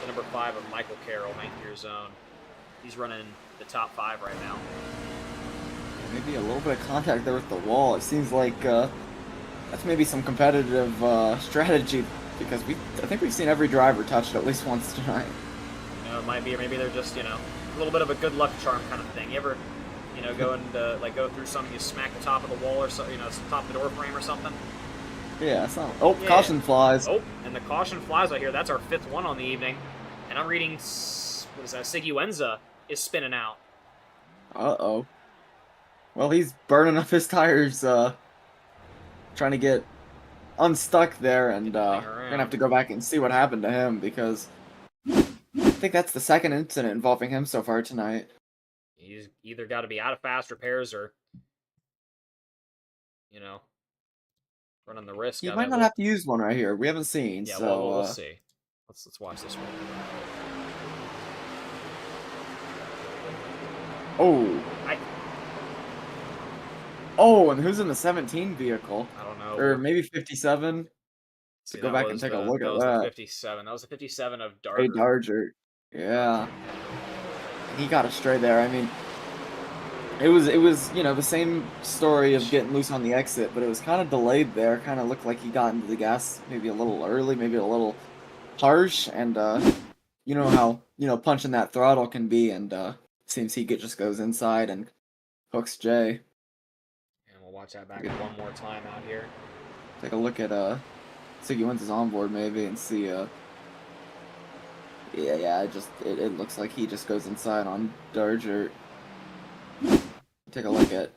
number 5 of Michael Carroll, 9th Gear Zone. He's running the top 5 right now. Maybe a little bit of contact there with the wall. It seems like that's maybe some competitive strategy, because I think we've seen every driver touch it at least once tonight. You know, it might be, or maybe they're just, you know, a little bit of a good luck charm kind of thing. You ever, you know, go through something, you smack the top of the wall or so, you know, top of the door frame or something? Yeah, it's not. Oh, yeah. Caution flies. Oh, and the caution flies right here. That's our 5th one on the evening. And I'm reading, what is that? Seguenza is spinning out. Uh-oh. Well, he's burning up his tires, trying to get unstuck there, and we're gonna have to go back and see what happened to him, because I think that's the 2nd incident involving him so far tonight. He's either got to be out of fast repairs or, you know, running the risk. He might not have to use one right here. We haven't seen. Yeah, so well, we'll see. Let's watch this one. Oh. Oh, and who's in the 17 vehicle? I don't know. Or maybe 57? See, go back and take a look at that. That was the 57. That was the 57 of Darger. Hey, Darger. Yeah. He got astray there. I mean, it was you know, the same story of getting loose on the exit, but it was kind of delayed there. Kind of looked like he got into the gas maybe a little early, maybe a little harsh, and you know how, you know, punching that throttle can be, and seems he just goes inside and hooks Jay. And we'll watch that back one more time out here. Take a look at Seguenza's onboard maybe and see yeah, it looks like he just goes inside on Darger. Take a look at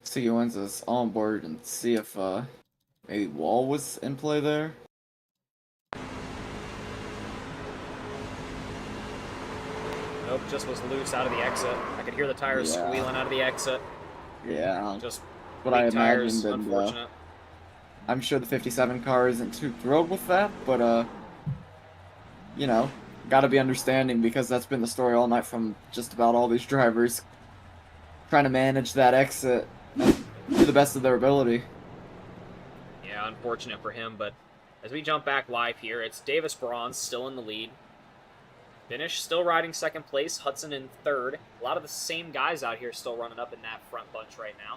Seguenza's onboard and see if maybe Wall was in play there. Nope, just was loose out of the exit. I could hear the tires squealing out of the exit. Yeah, just what I tires, imagined. Unfortunate. I'm sure the 57 car isn't too thrilled with that, but you know, gotta be understanding, because that's been the story all night from just about all these drivers, trying to manage that exit to the best of their ability. Yeah, unfortunate for him, but as we jump back live here, it's Davis Braun still in the lead. Finish still riding 2nd place, Hudson in 3rd. A lot of the same guys out here still running up in that front bunch right now.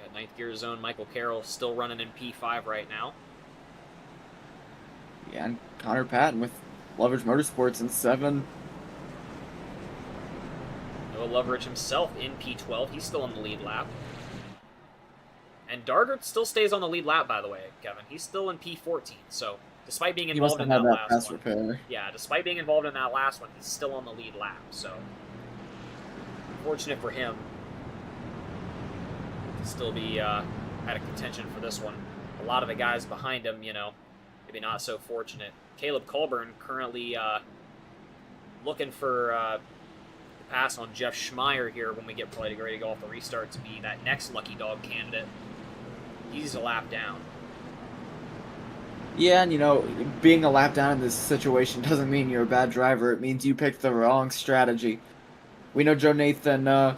Got 9th Gear Zone Michael Carroll still running in P5 right now. Yeah, and Connor Patton with Loveridge Motorsports in 7. Noah Loveridge himself in P12. He's still on the lead lap. And Darger still stays on the lead lap, by the way, Kevin. He's still in P14. So, despite being involved in that last one, despite being involved in that last one, he's still on the lead lap. So, fortunate for him to still be at a contention for this one. A lot of the guys behind him, you know, maybe not so fortunate. Caleb Colburn currently looking for pass on Jeff Schmeier here when we get ready to go off the restart to be that next lucky dog candidate. He's a lap down. Yeah, and you know, being a lap down in this situation doesn't mean you're a bad driver. It means you picked the wrong strategy. We know Joe Nathan,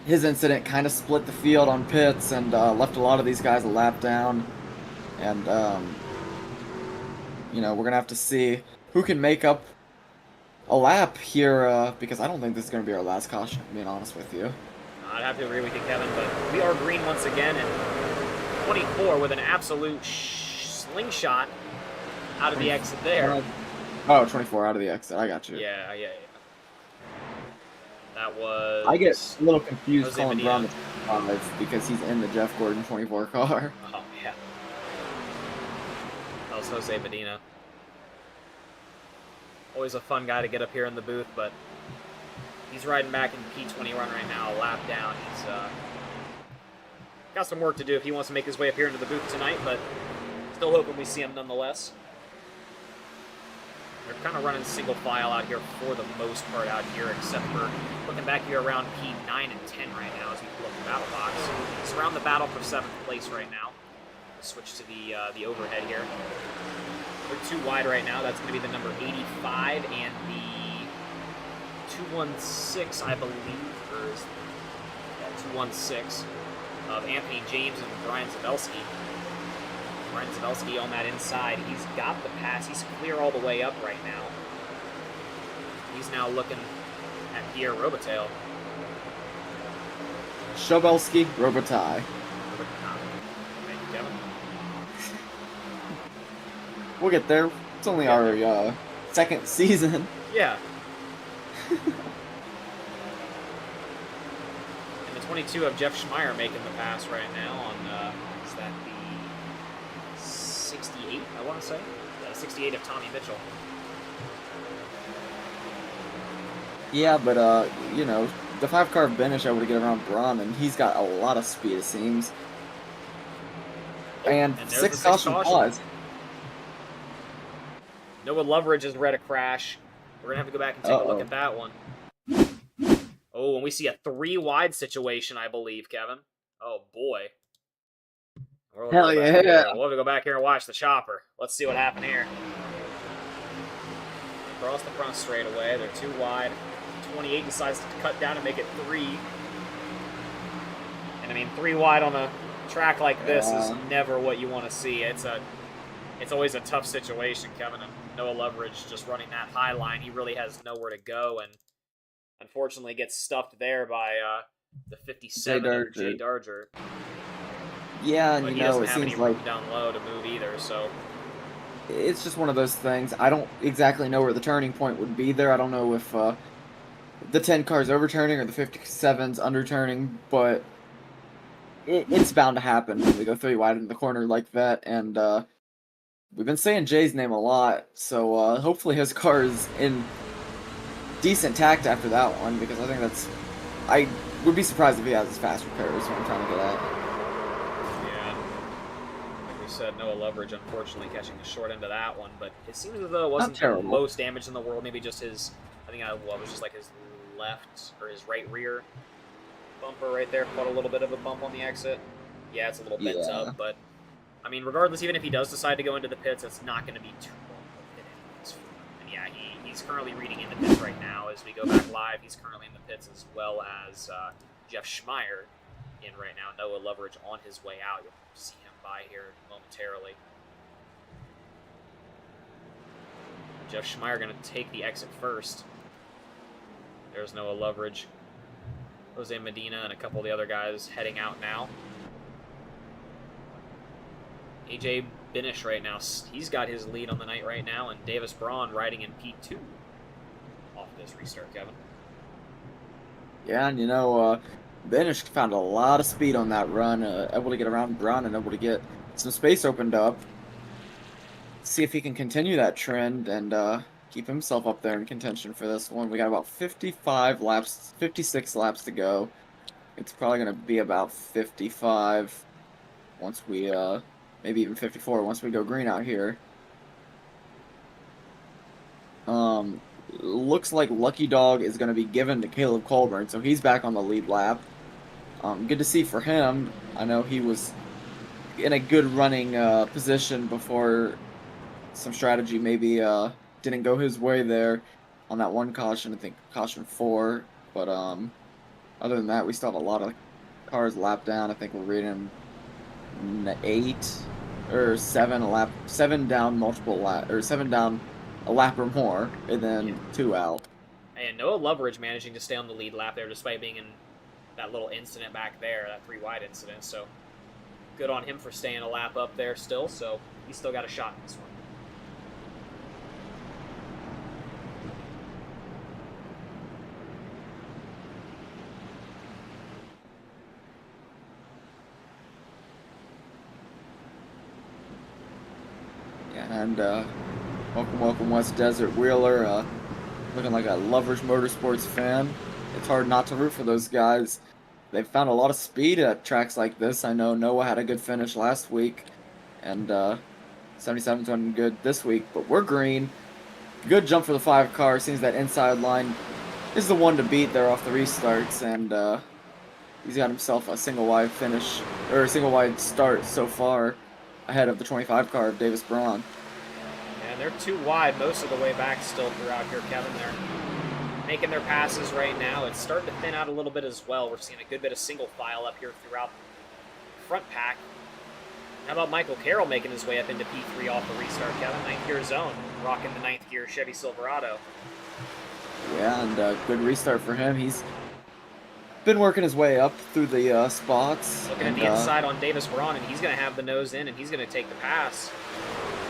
his incident kind of split the field on pits and left a lot of these guys a lap down. And, you know, we're going to have to see who can make up a lap here, because I don't think this is going to be our last caution, being honest with you. I'd have to agree with you, Kevin, but we are green once again, and 24 with an absolute slingshot out of the exit there. Oh, 24 out of the exit. I got you. Yeah. That was... I get a little confused calling Braun the 25 because he's in the Jeff Gordon 24 car. Oh, yeah. That was Jose Medina. Always a fun guy to get up here in the booth, but he's riding back in P20 run right now, a lap down. He's got some work to do if he wants to make his way up here into the booth tonight, but still hoping we see him nonetheless. They're kind of running single file out here for the most part out here, except for looking back here around P9 and 10 right now as we pull up the battle box. It's around the battle for 7th place right now. We'll switch to the overhead here. They're too wide right now. That's going to be the number 85 and the 216, I believe, or is 216 of Anthony James and Brian Zabelski. Brian Zabelski on that inside. He's got the pass. He's clear all the way up right now. He's now looking at Pierre Robitaille. Shabelski, Robitaille. Thank you, Kevin. We'll get there. It's only our second season. Yeah. And the 22 of Jeff Schmeier making the pass right now on, is that the 68, I want to say? Yeah, 68 of Tommy Mitchell. Yeah, but, you know, the 5-car finish I would get around Braun, and he's got a lot of speed, it seems. And 6 caution pause. Noah Loveridge has read a crash. We're going to have to go back and take a look at that one. Oh, and we see a 3-wide situation, I believe, Kevin. Oh, boy. Hell yeah. We'll have to go back here and watch the chopper. Let's see what happened here. Across the front straightaway. They're too wide. 28 decides to cut down and make it 3. And, I mean, 3 wide on a track like this is never what you want to see. It's always a tough situation, Kevin. And Noah Loveridge just running that high line. He really has nowhere to go, and unfortunately gets stuffed there by the 57 Jay Darger. Yeah, and but you know, doesn't it have seems any room down low to move either, so it's just one of those things. I don't exactly know where the turning point would be there. I don't know if the 10 car's overturning or the 57's underturning, but it's bound to happen when we go 3 wide in the corner like that, and we've been saying Jay's name a lot, so hopefully his car is in decent tact after that one, because I think that's... I would be surprised if he has his fast repairs, is what I'm trying to get at. Yeah. Like we said, Noah Loveridge unfortunately catching the short end of that one, but it seems as though it wasn't the most damage in the world, maybe just his... I think it was just like his left, or his right rear bumper right there, caught a little bit of a bump on the exit. Yeah, it's a little bent up, but I mean, regardless, even if he does decide to go into the pits, it's not going to be too long of a pit anyways for him. And yeah, he's currently reading in the pits right now as we go back live. He's currently in the pits, as well as Jeff Schmeier in right now. Noah Loveridge on his way out. You'll see him by here momentarily. Jeff Schmeier going to take the exit first. There's Noah Loveridge. Jose Medina and a couple of the other guys heading out now. AJ Binish right now, he's got his lead on the night right now, and Davis Braun riding in P2 off this restart, Kevin. Yeah, and you know, Binish found a lot of speed on that run, able to get around Braun and able to get some space opened up. See if he can continue that trend and keep himself up there in contention for this one. We got about 56 laps to go. It's probably going to be about 55 once we, maybe even 54 once we go green out here. Looks like Lucky Dog is going to be given to Caleb Colburn, so he's back on the lead lap. Good to see for him. I know he was in a good running position before some strategy maybe didn't go his way there on that one caution. I think caution 4, but other than that, we still have a lot of cars lapped down. I think we're reading 8 or 7 down multiple lap, or 7 down a lap or more, and then 2 out. And Noah Loveridge managing to stay on the lead lap there despite being in that little incident back there, that 3-wide incident. So good on him for staying a lap up there still. So he's still got a shot in this one. And welcome West Desert Wheeler, looking like a Loveridge Motorsports fan. It's hard not to root for those guys. They've found a lot of speed at tracks like this. I know Noah had a good finish last week, and 77's running good this week, but we're green. Good jump for the 5 car. Seems that inside line is the one to beat there off the restarts, and he's got himself a single wide finish, or a single wide start so far, ahead of the 25 car of Davis Braun. And they're too wide most of the way back still throughout here, Kevin. They're making their passes right now. It's starting to thin out a little bit as well. We're seeing a good bit of single file up here throughout the front pack. How about Michael Carroll making his way up into P3 off the restart, Kevin? 9th gear zone, rocking the 9th gear Chevy Silverado. Yeah, and good restart for him. He's been working his way up through the spots. Looking at the inside on Davis Braun, and he's going to have the nose in, and he's going to take the pass.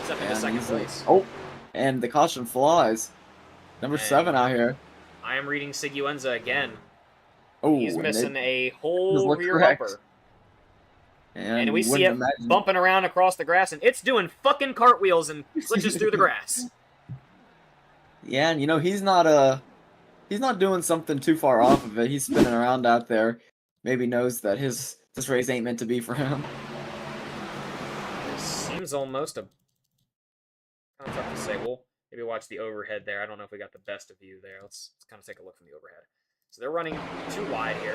He's up into second place. Oh, and the caution flies. Number 7 out here. I am reading Siguenza again. Oh, he's missing a whole rear bumper. And we see it bumping around across the grass, and it's doing fucking cartwheels and glitches through the grass. Yeah, and you know, he's not doing something too far off of it. He's spinning around out there. Maybe knows that this race ain't meant to be for him. It seems almost kind of tough to say. We'll maybe watch the overhead there. I don't know if we got the best of view there. Let's kind of take a look from the overhead. So they're running too wide here.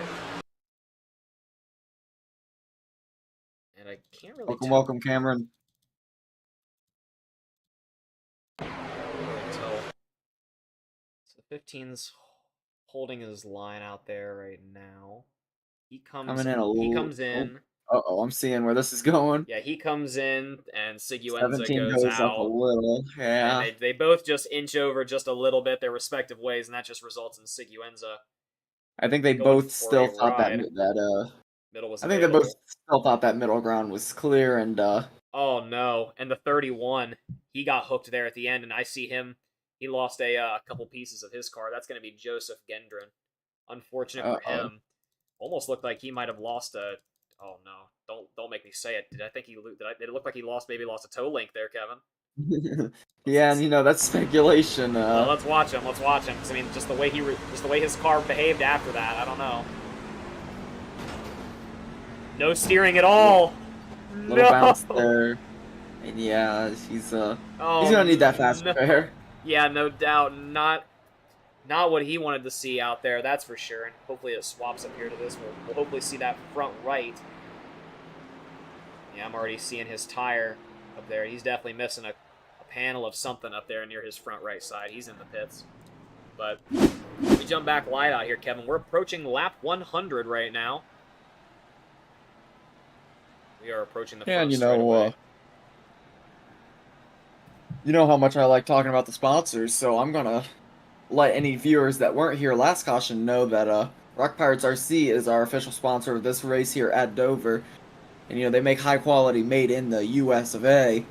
And I can't really welcome, Cameron. So 15's holding his line out there right now. He comes in. Uh-oh, I'm seeing where this is going. Yeah, he comes in, and Siguenza goes out. Up a little. Yeah. And they both just inch over just a little bit their respective ways, and that just results in Siguenza. I think they both still thought that middle was I think they both still thought that middle ground was clear, and oh no, and the 31, he got hooked there at the end, and I see him. He lost a couple pieces of his car. That's going to be Joseph Gendron. Unfortunate for him. Almost looked like he might have lost a. Oh no! Don't make me say it. Did it look like he maybe lost a toe link there, Kevin? Yeah, and you know that's speculation. Well, let's watch him. Let's watch him. 'Cause, I mean, just the way his car behaved after that. I don't know. No steering at all. Little bounce there. And yeah, he's gonna need that fast repair. Yeah, no doubt. Not what he wanted to see out there, that's for sure. And hopefully it swaps up here to this. We'll hopefully see that front right. Yeah, I'm already seeing his tire up there. He's definitely missing a panel of something up there near his front right side. He's in the pits. But we jump back light out here, Kevin. We're approaching lap 100 right now. We are approaching the first straightaway. You know how much I like talking about the sponsors, so I'm gonna let any viewers that weren't here last caution know that Rock Pirates RC is our official sponsor of this race here at Dover. And you know, they make high quality, made in the US of A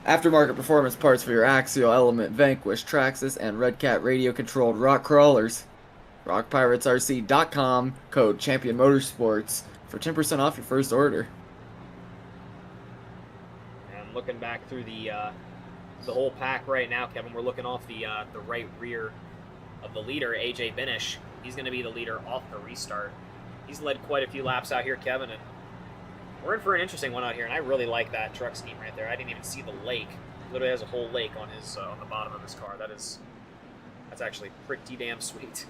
aftermarket performance parts for your Axial, Element, Vanquish, Traxxas, and Red Cat radio controlled rock crawlers. RockPiratesRC.com, code Champion Motorsports for 10% off your first order. And looking back through the whole pack right now, Kevin, we're looking off the right rear of the leader, AJ Binish. He's going to be the leader off the restart. He's led quite a few laps out here, Kevin, and we're in for an interesting one out here, and I really like that truck scheme right there. I didn't even see the lake. He literally has a whole lake on the bottom of his car. That's actually pretty damn sweet.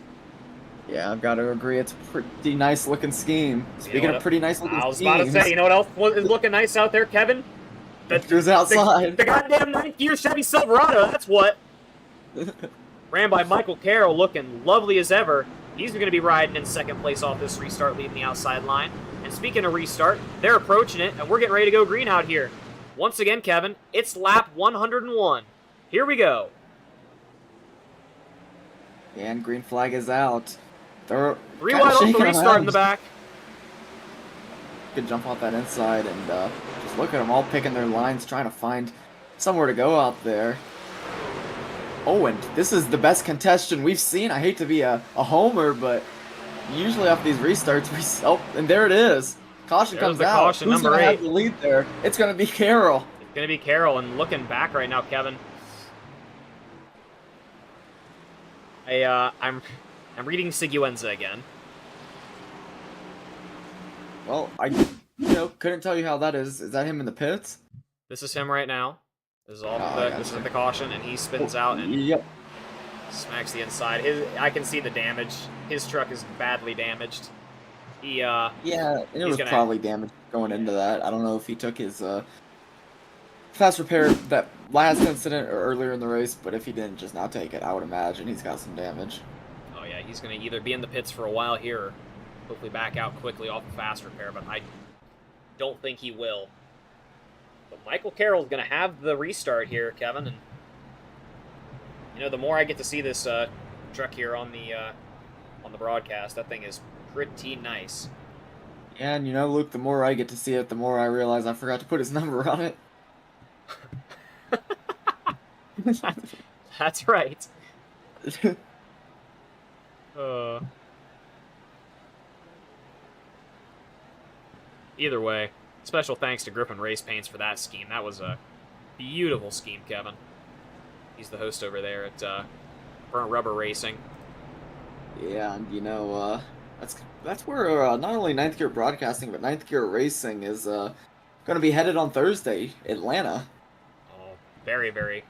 Yeah, I've got to agree. It's a pretty nice looking scheme. Speaking of pretty nice looking schemes, I was about to say, you know what else is looking nice out there, Kevin? Who's outside? The goddamn 9th gear Chevy Silverado, that's what. Ran by Michael Carroll, looking lovely as ever. He's going to be riding in second place off this restart, leading the outside line. And speaking of restart, they're approaching it, and we're getting ready to go green out here. Once again, Kevin, it's lap 101. Here we go. And green flag is out. They're 3 wide off the restart in the back. Good jump off that inside, and just look at them all picking their lines, trying to find somewhere to go out there. Oh, and this is the best contention we've seen. I hate to be a homer, but usually off these restarts, and there it is. Caution comes out. Caution, Who's number 8. Have the lead there? It's going to be Carroll. It's going to be Carroll, and looking back right now, Kevin. I'm reading Siguenza again. Well, I couldn't tell you how that is. Is that him in the pits? This is him right now. This is off Oh, I this is gotcha. the caution, and he spins out and Yep. smacks the inside. I can see the damage. His truck is badly damaged. Yeah, it He's was gonna. probably damaged going into Yeah. that. I don't know if he took his fast repair that last incident or earlier in the race, but if he didn't just now take it, I would imagine he's got some damage. Oh yeah, he's gonna either be in the pits for a while here, or hopefully back out quickly off the fast repair. But I don't think he will. But Michael Carroll's gonna have the restart here, Kevin, and the more I get to see this truck here on the broadcast, that thing is pretty nice. Yeah, and Luke, the more I get to see it, the more I realize I forgot to put his number on it. That's right. Uh, Either way, special thanks to Grip and Race Paints for that scheme. That was a beautiful scheme, Kevin. He's the host over there at Burnt Rubber Racing. Yeah, and that's where not only Ninth Gear Broadcasting but Ninth Gear Racing is going to be headed on Thursday, Atlanta. Oh, very, very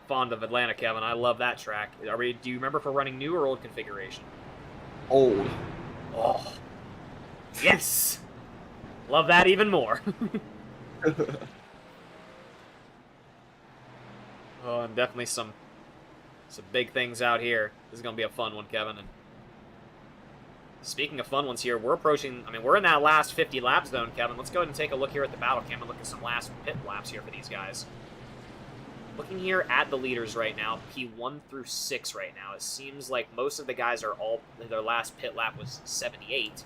fond of Atlanta, Kevin. I love that track. Do you remember if we're running new or old configuration? Old. Oh, yes. Love that even more. Oh, and definitely some big things out here. This is going to be a fun one, Kevin. And speaking of fun ones here, we're approaching, we're in that last 50 lap zone, Kevin. Let's go ahead and take a look here at the battle cam and look at some last pit laps here for these guys. Looking here at the leaders right now, P1 through 6 right now, it seems like most of the guys are their last pit lap was 78.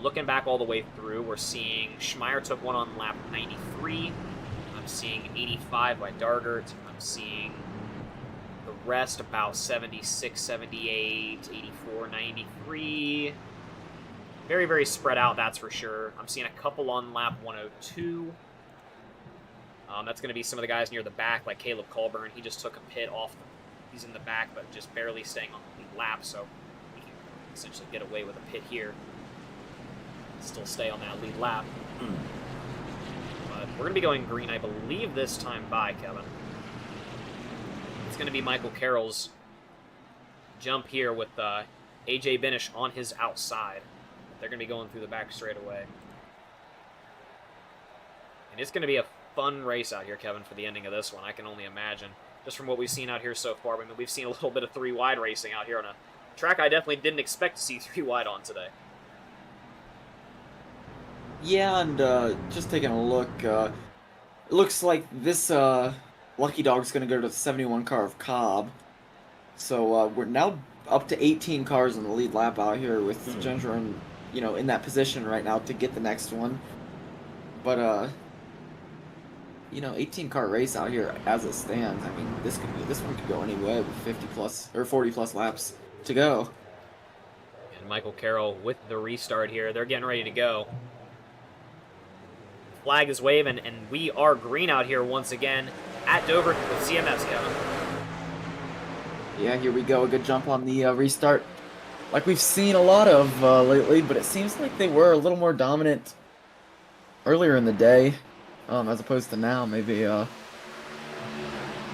Looking back all the way through, we're seeing Schmeier took one on lap 93. I'm seeing 85 by Dargert. I'm seeing the rest about 76, 78, 84, 93. Very, very spread out, that's for sure. I'm seeing a couple on lap 102. That's going to be some of the guys near the back, like Caleb Colburn. He just took a pit off. He's in the back, but just barely staying on the lap, so he can essentially get away with a pit here. Still stay on that lead lap. But we're going to be going green, I believe, this time by, Kevin. It's going to be Michael Carroll's jump here with AJ Benish on his outside. They're going to be going through the back straightaway. And it's going to be a fun race out here, Kevin, for the ending of this one. I can only imagine. Just from what we've seen out here so far. We've seen a little bit of 3-wide racing out here on a track I definitely didn't expect to see 3-wide on today. Yeah, and just taking a look, it looks like this Lucky Dog's going to go to the 71 car of Cobb. So we're now up to 18 cars in the lead lap out here with Ginger in that position right now to get the next one. But 18 car race out here as it stands. This one could go anyway with 50 plus or 40 plus laps to go. And Michael Carroll with the restart here. They're getting ready to go. Flag is waving, and we are green out here once again at Dover with CMS, Kevin. Yeah, here we go. A good jump on the restart, like we've seen a lot of lately, but it seems like they were a little more dominant earlier in the day, as opposed to now. Maybe,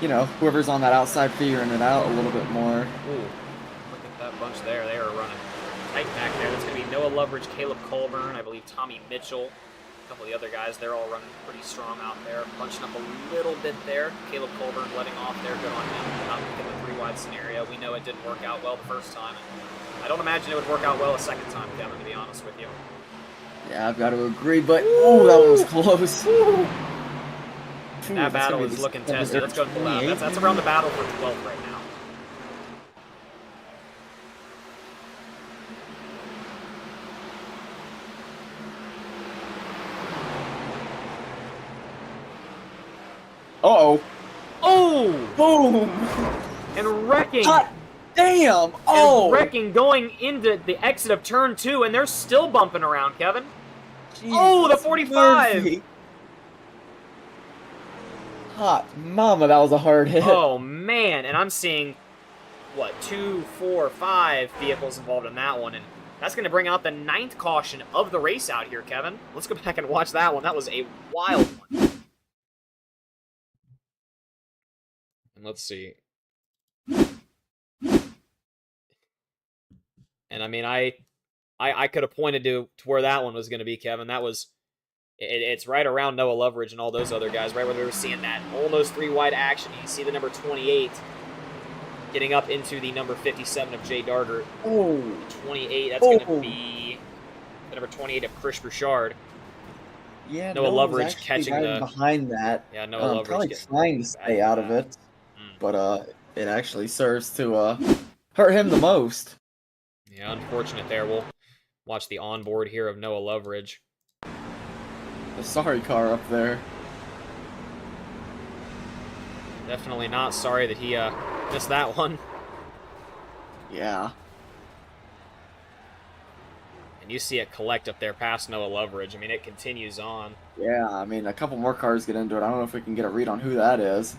whoever's on that outside figuring it out a little bit more. Ooh, look at that bunch there. They are running tight back there. That's going to be Noah Loveridge, Caleb Colburn, I believe Tommy Mitchell. A couple of the other guys, they're all running pretty strong out there. Bunching up a little bit there. Caleb Colburn letting off there. Good on him. Not in the 3-wide scenario. We know it didn't work out well the first time. And I don't imagine it would work out well a second time, Kevin, to be honest with you. Yeah, I've got to agree, but ooh, that was close. That battle is looking tested. Let's go and pull out. That's around the battle for 12th right now. Uh-oh. Oh! Boom! And wrecking. Hot damn! Oh! And wrecking going into the exit of turn 2, and they're still bumping around, Kevin. Jesus Oh, the 45! Murphy. Hot mama, that was a hard hit. Oh, man. And I'm seeing, 2, 4, 5 vehicles involved in that one, and that's going to bring out the 9th caution of the race out here, Kevin. Let's go back and watch that one. That was a wild one. Let's see. And I mean, I could have pointed to where that one was going to be, Kevin. That was, it's right around Noah Loveridge and all those other guys, right where we were seeing that almost 3-wide action. You see the number 28 getting up into the number 57 of Jay Darger. Oh. 28, that's going to be the number 28 of Chris Bouchard. Yeah, Noah Loveridge catching right behind that. Yeah, Noah Loveridge probably trying to stay out of it, but it actually serves to hurt him the most. Yeah, unfortunate there. We'll watch the onboard here of Noah Loveridge. The sorry car up there. Definitely not sorry that he missed that one. Yeah. And you see it collect up there past Noah Loveridge. I mean, it continues on. Yeah, I mean, a couple more cars get into it. I don't know if we can get a read on who that is.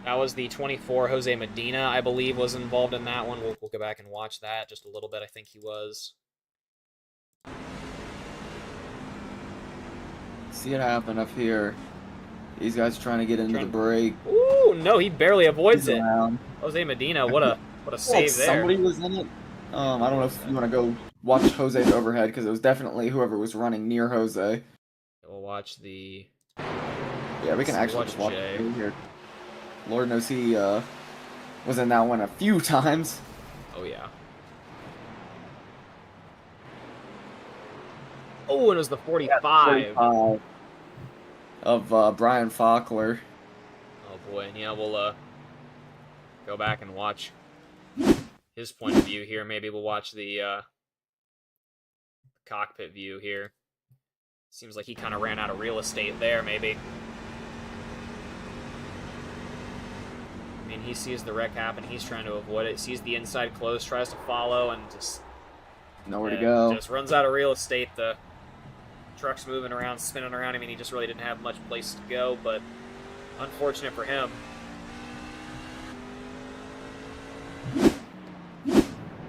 That was the 24, Jose Medina, I believe, was involved in that one. We'll go back and watch that just a little bit. I think he was. See it happen up here. These guys are trying to get into the break. Ooh, no, he barely avoids it. Jose Medina, what a save there. Somebody was in it. I don't know if you want to go watch Jose's overhead, because it was definitely whoever was running near Jose. We'll watch the... Yeah, we can actually just watch it here. Lord knows he was in that one a few times. Oh, yeah. Oh, and it was the 45. Of Brian Faulkner. Oh, boy. And, yeah, we'll go back and watch his point of view here. Maybe we'll watch the cockpit view here. Seems like he kind of ran out of real estate there, maybe. I mean, he sees the wreck happen. He's trying to avoid it. Sees the inside close, tries to follow, and just... Nowhere to go. Just runs out of real estate. The truck's moving around, spinning around. I mean, he just really didn't have much place to go, but unfortunate for him.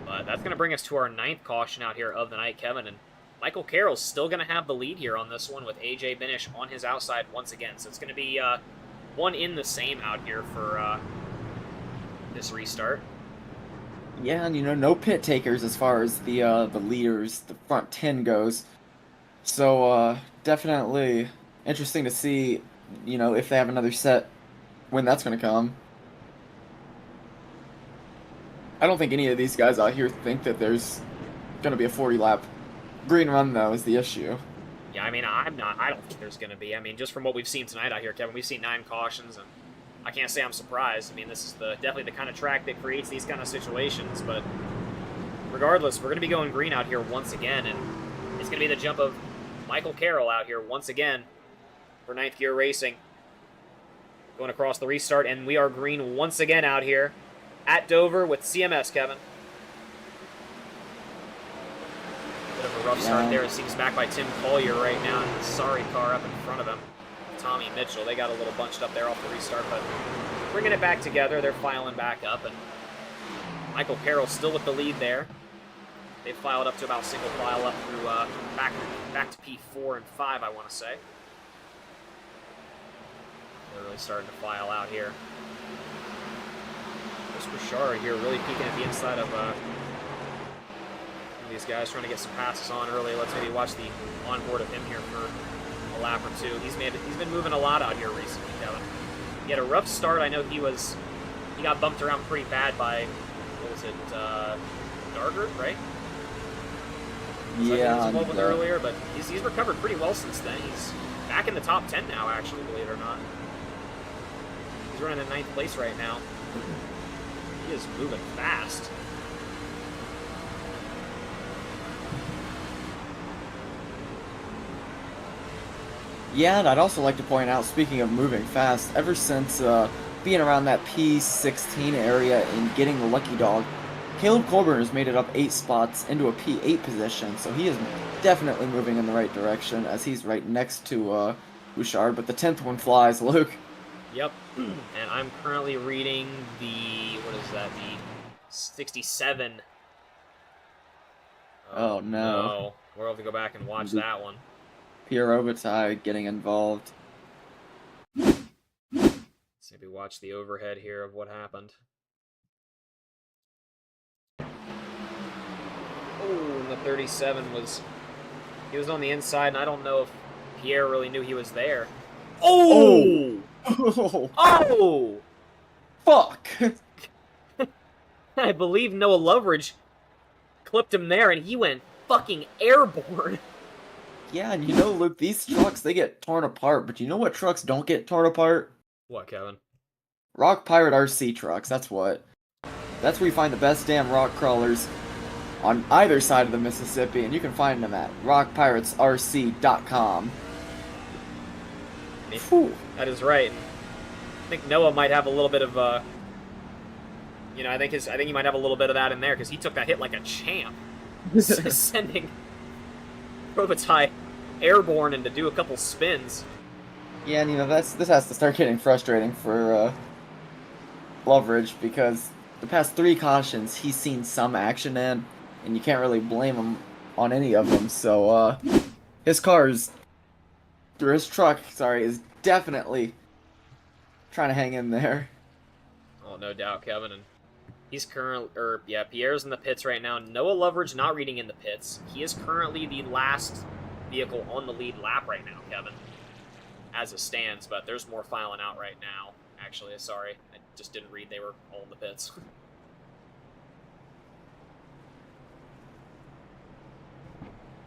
But that's going to bring us to our 9th caution out here of the night, Kevin. And Michael Carroll's still going to have the lead here on this one with AJ Binish on his outside once again. So it's going to be one in the same out here for this restart. Yeah, and no pit takers as far as the leaders, the front 10 goes. So definitely interesting to see, if they have another set, when that's going to come. I don't think any of these guys out here think that there's going to be a 40-lap green run, though, is the issue. Yeah, I mean, I don't think there's going to be. I mean, just from what we've seen tonight out here, Kevin, we've seen 9 cautions, and I can't say I'm surprised. I mean, this is definitely the kind of track that creates these kind of situations, but regardless, we're going to be going green out here once again, and it's going to be the jump of Michael Carroll out here once again for 9th Gear Racing. Going across the restart, and we are green once again out here at Dover with CMS, Kevin. Bit of a rough start there. It seems back by Tim Collier right now, and the sorry car up in front of him. Tommy Mitchell, they got a little bunched up there off the restart, but bringing it back together, they're filing back up, and Michael Carroll still with the lead there. They've filed up to about single file up through back to P4 and 5, I want to say. They're really starting to file out here. Chris Bouchard here really peeking at the inside of these guys, trying to get some passes on early. Let's maybe watch the onboard of him here for a lap or two. He's been moving a lot out here recently, Kevin. He had a rough start. I know he got bumped around pretty bad by, what was it, Darger, right? So yeah. he was involved with earlier, but he's recovered pretty well since then. He's back in the top 10 now, actually, believe it or not. He's running in 9th place right now. He is moving fast. Yeah, and I'd also like to point out, speaking of moving fast, ever since being around that P16 area and getting the lucky dog, Caleb Colburn has made it up 8 spots into a P8 position, so he is definitely moving in the right direction, as he's right next to Bouchard, but the 10th one flies, Luke. Yep, and I'm currently reading the, what is that, the 67. Oh, no. We'll have to go back and watch that one. Pierre Robitaille getting involved. So Maybe watch the overhead here of what happened. Oh, and the 37 was... He was on the inside, and I don't know if Pierre really knew he was there. Oh! Oh! Oh! Fuck! I believe Noah Loveridge clipped him there, and he went fucking airborne. Yeah, and you know, Luke, these trucks, they get torn apart, but you know what trucks don't get torn apart? What, Kevin? RockPiratesRC trucks, that's what. That's where you find the best damn rock crawlers on either side of the Mississippi, and you can find them at RockPiratesRC.com. That is right. I think Noah might have a little bit of, you know, I think he might have a little bit of that in there, because he took that hit like a champ. Sending Robitaille airborne and to do a couple spins. Yeah, and you know, this has to start getting frustrating for Loveridge, because the past 3 cautions he's seen some action in, and you can't really blame him on any of them, so his truck, is definitely trying to hang in there. Oh, no doubt, Kevin. And he's Pierre's in the pits right now. Noah Loveridge not reading in the pits. He is currently the last vehicle on the lead lap right now, Kevin, as it stands, but there's more filing out right now. Actually, sorry. I just didn't read they were all in the pits.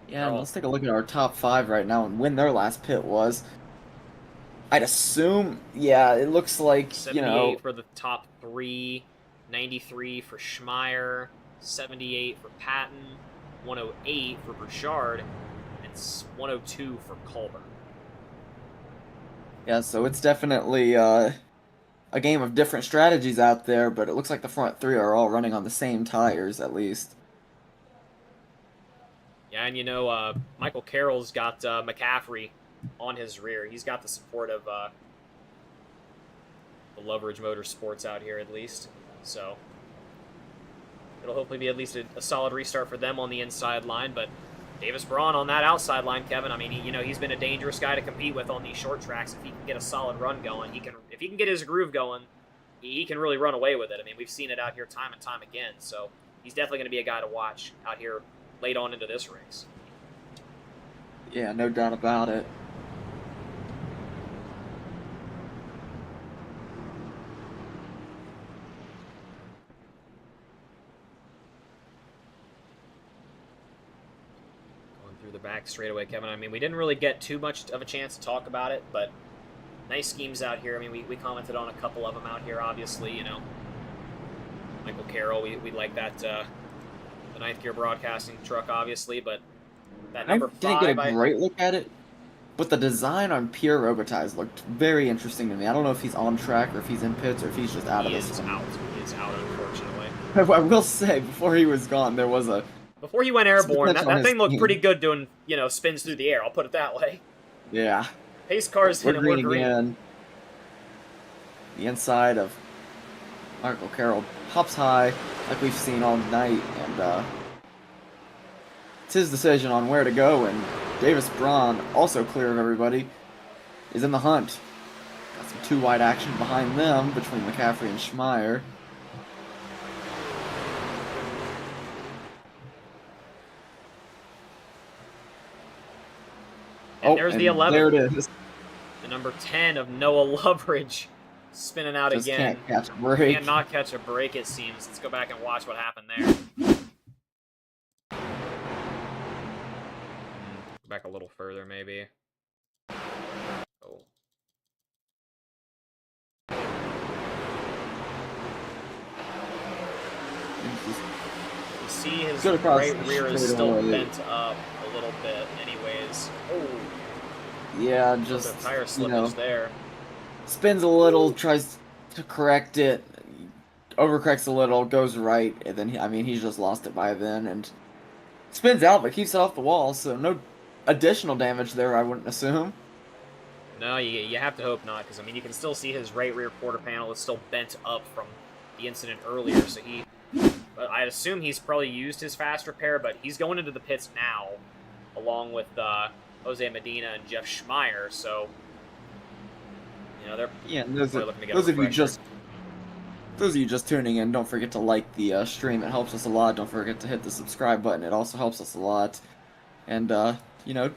Yeah, and let's take a look at our top 5 right now and when their last pit was. I'd assume, yeah, it looks like, 78 for the top 3, 93 for Schmeier, 78 for Patton, 108 for Bouchard, and 102 for Culber. Yeah, so it's definitely a game of different strategies out there, but it looks like the front 3 are all running on the same tires, at least. Yeah, and you know, Michael Carroll's got McCaffrey on his rear. He's got the support of the Loveridge Motorsports out here, at least. So it'll hopefully be at least a solid restart for them on the inside line. But Davis Braun on that outside line, Kevin. I mean, he's been a dangerous guy to compete with on these short tracks. If he can get a solid run going, if he can get his groove going, he can really run away with it. I mean, we've seen it out here time and time again. So he's definitely going to be a guy to watch out here late on into this race. Yeah, no doubt about it. Going through the back straightaway, Kevin. I mean, we didn't really get too much of a chance to talk about it, but nice schemes out here. I mean, we commented on a couple of them out here, obviously, you know. Michael Carroll, we like that, the 9th Gear Broadcasting truck, obviously, but that number 5... I didn't get a great look at it, but the design on Pierre Robitaille's looked very interesting to me. I don't know if he's on track or if he's in pits or if he's just out of this. He is out, unfortunately. I will say, before he was gone, there was a... Before he went airborne, that thing looked pretty good doing, you know, spins through the air. I'll put it that way. Yeah. Pace cars hit him. We're green again. The inside of Michael Carroll hops high, like we've seen all night, and it's his decision on where to go, and Davis Braun, also clear of everybody, is in the hunt. Got some 2 wide action behind them, between McCaffrey and Schmeier. And there's the 11. There it is. The number 10 of Noah Loveridge spinning out Just again. Can't catch a break. Cannot catch a break, it seems. Let's go back and watch what happened there. Back a little further, maybe. Oh. You see his right rear is still bent up a little bit anyways. Oh. Yeah, just, tire slippage there. Spins a little, tries to correct it, overcorrects a little, goes right, and then, he's just lost it by then, and spins out, but keeps it off the wall, so no additional damage there, I wouldn't assume. No, you have to hope not, because, you can still see his right rear quarter panel is still bent up from the incident earlier, so I'd assume he's probably used his fast repair, but he's going into the pits now, along with Jose Medina and Jeff Schmeier, so You know, they're Yeah, and probably looking to get a those of you refresher. just tuning in, don't forget to like the stream. It helps us a lot. Don't forget to hit the subscribe button. It also helps us a lot. And you know,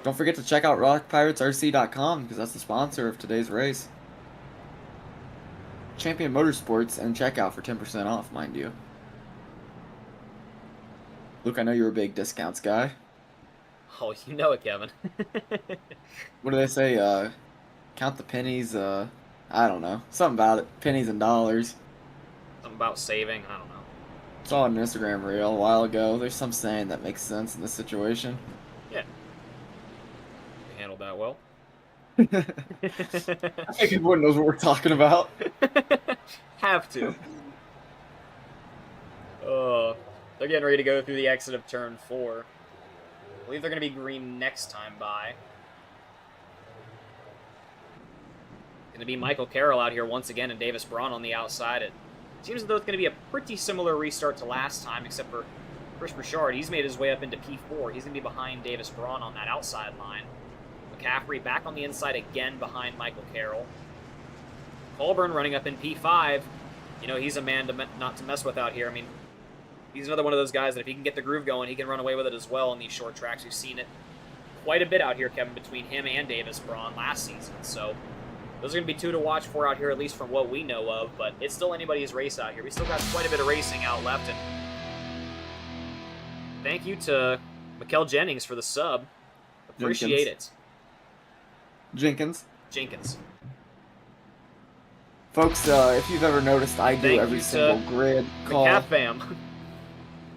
don't forget to check out RockPiratesRC.com because that's the sponsor of today's race. Champion Motorsports and checkout for 10% off, mind you. Luke, I know you're a big discounts guy. Oh, you know it, Kevin. What do they say? Count the pennies. I don't know. Something about it. Pennies and dollars. Something about saving. I don't know. Saw an Instagram reel a while ago. There's some saying that makes sense in this situation. Yeah. You handled that well. I think everyone knows what we're talking about. Have to. They're getting ready to go through the exit of turn 4. I believe they're going to be green next time by. Going to be Michael Carroll out here once again and Davis Braun on the outside. It seems as though it's going to be a pretty similar restart to last time, except for Chris Bouchard. He's made his way up into P4. He's going to be behind Davis Braun on that outside line. McCaffrey back on the inside again behind Michael Carroll. Colburn running up in P5. You know, he's a man not to mess with out here. I mean, he's another one of those guys that if he can get the groove going, he can run away with it as well on these short tracks. We've seen it quite a bit out here, Kevin, between him and Davis Braun last season. So those are going to be 2 to watch for out here, at least from what we know of. But it's still anybody's race out here. We still got quite a bit of racing out left. And thank you to Mikkel Jennings for the sub. Appreciate it. Jenkins. Folks, if you've ever noticed, I do every single grid call. McCaff fam.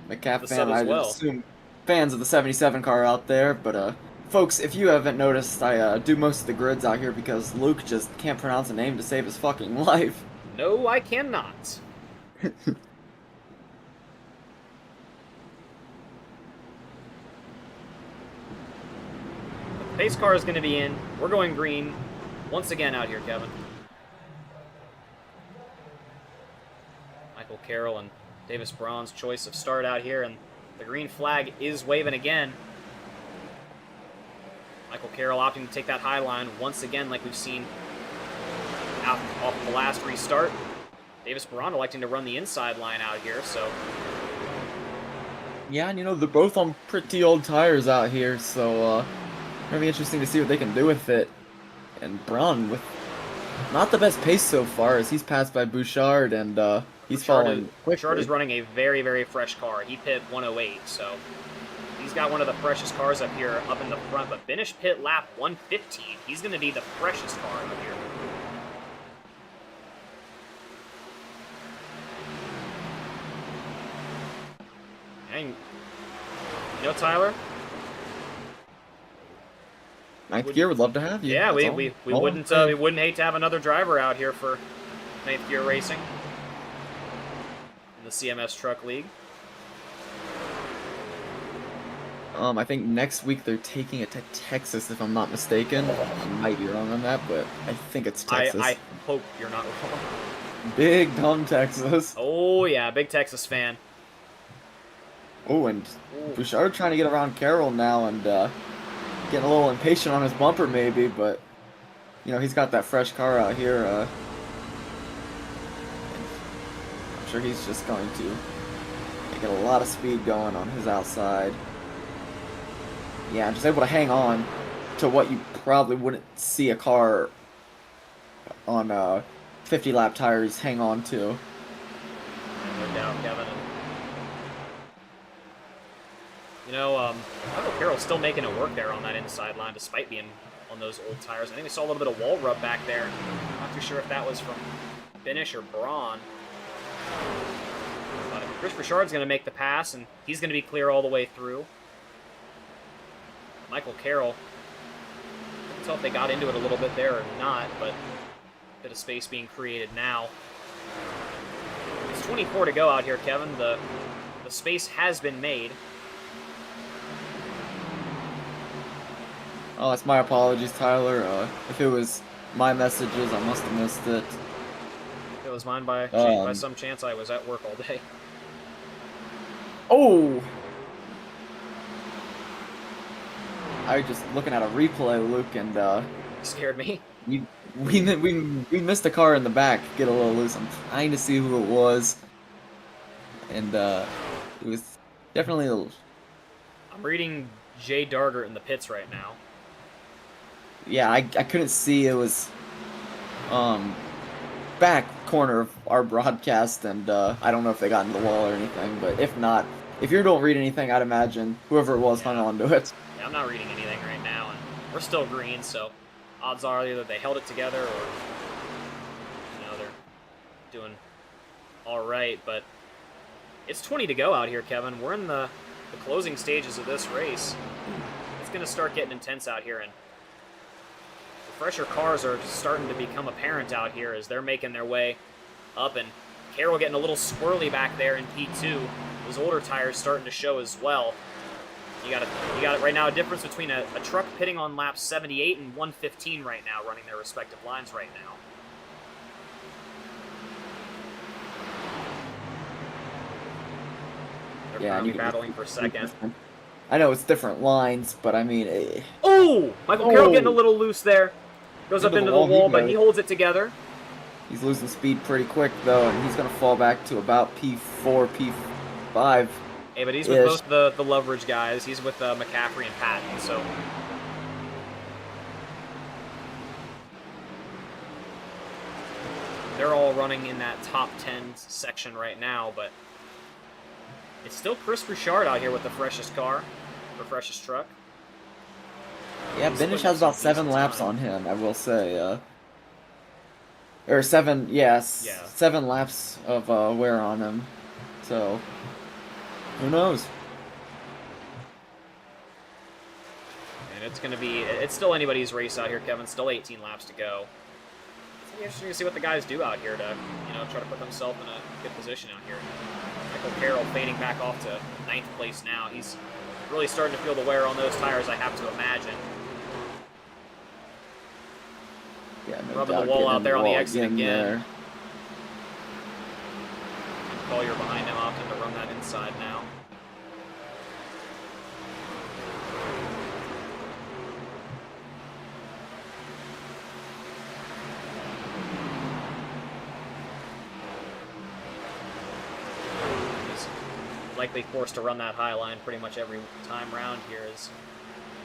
McCaff fam, I assume fans of the 77 car out there. But, folks, if you haven't noticed, I do most of the grids out here because Luke just can't pronounce a name to save his fucking life. No, I cannot. The pace car is going to be in. We're going green once again out here, Kevin. Michael Carroll and Davis Braun's choice of start out here, and the green flag is waving again. Michael Carroll opting to take that high line once again, like we've seen off the last restart. Davis Braun electing to run the inside line out here, so... Yeah, and you know, they're both on pretty old tires out here, so it'll be interesting to see what they can do with it. And Braun with not the best pace so far, as he's passed by Bouchard, and he's falling quickly. Bouchard is running a very, very fresh car. He pit 108, so he's got one of the freshest cars up here up in the front. But finish pit lap 115. He's going to be the freshest car up here. And, you know, Tyler? Ninth Gear would love to have you. Yeah, we wouldn't hate to have another driver out here for Ninth Gear Racing in the CMS Truck League. I think next week they're taking it to Texas, if I'm not mistaken. I might be wrong on that, but I think it's Texas. I hope you're not wrong. Big dumb Texas. Oh yeah, big Texas fan. Oh, and Bouchard trying to get around Carroll now, and getting a little impatient on his bumper maybe, but you know, he's got that fresh car out here. I'm sure he's just going to get a lot of speed going on his outside. Yeah, just able to hang on to what you probably wouldn't see a car on 50-lap tires hang on to. No doubt, Kevin. You know, Michael Carroll's still making it work there on that inside line, despite being on those old tires. I think we saw a little bit of wall rub back there. Not too sure if that was from Finish or Braun. But Chris Bouchard's going to make the pass, and he's going to be clear all the way through. Michael Carroll, I can't tell if they got into it a little bit there or not, but a bit of space being created now. It's 24 to go out here, Kevin. The space has been made. Oh, that's my apologies, Tyler. If it was my messages, I must have missed it. If it was mine by some chance, I was at work all day. Oh! I was just looking at a replay, Luke, and Scared me. we missed a car in the back get a little loose. I'm trying to see who it was, and it was definitely a. I'm reading Jay Darger in the pits right now. Yeah, I couldn't see. It was back corner of our broadcast, and I don't know if they got in the wall or anything, but if not, if you don't read anything, I'd imagine whoever it was hung on to it. Yeah, I'm not reading anything right now, and we're still green, so odds are either they held it together or, you know, they're doing all right, but it's 20 to go out here, Kevin. We're in the closing stages of this race. It's going to start getting intense out here, and the fresher cars are starting to become apparent out here as they're making their way up, and Carroll getting a little squirrely back there in P2. Those older tires starting to show as well. You got it right now, a difference between a truck pitting on lap 78 and 115 right now, running their respective lines right now. They're currently battling for second. I know it's different lines, but I mean... Oh! Michael Carroll getting a little loose there. Goes up into the wall, but he holds it together. He's losing speed pretty quick, though, and he's going to fall back to about P4, P5. Hey, but he's with most of the leverage guys. He's with McCaffrey and Patton, so... They're all running in that top 10 section right now, but... It's still Chris Bouchard out here with the freshest car, or freshest truck. Yeah, Benish has about 7 laps on him, I will say. Or 7, yes, yeah. 7 laps of wear on him. So, who knows? And it's going to be, it's still anybody's race out here, Kevin. Still 18 laps to go. It's going to be interesting to see what the guys do out here to, you know, try to put themselves in a good position out here. Michael Carroll fading back off to 9th place now. He's really starting to feel the wear on those tires, I have to imagine. Yeah, no rubbing the wall out there on the exit again. Collier behind him, opting to run that inside now. He's likely forced to run that high line pretty much every time round here. As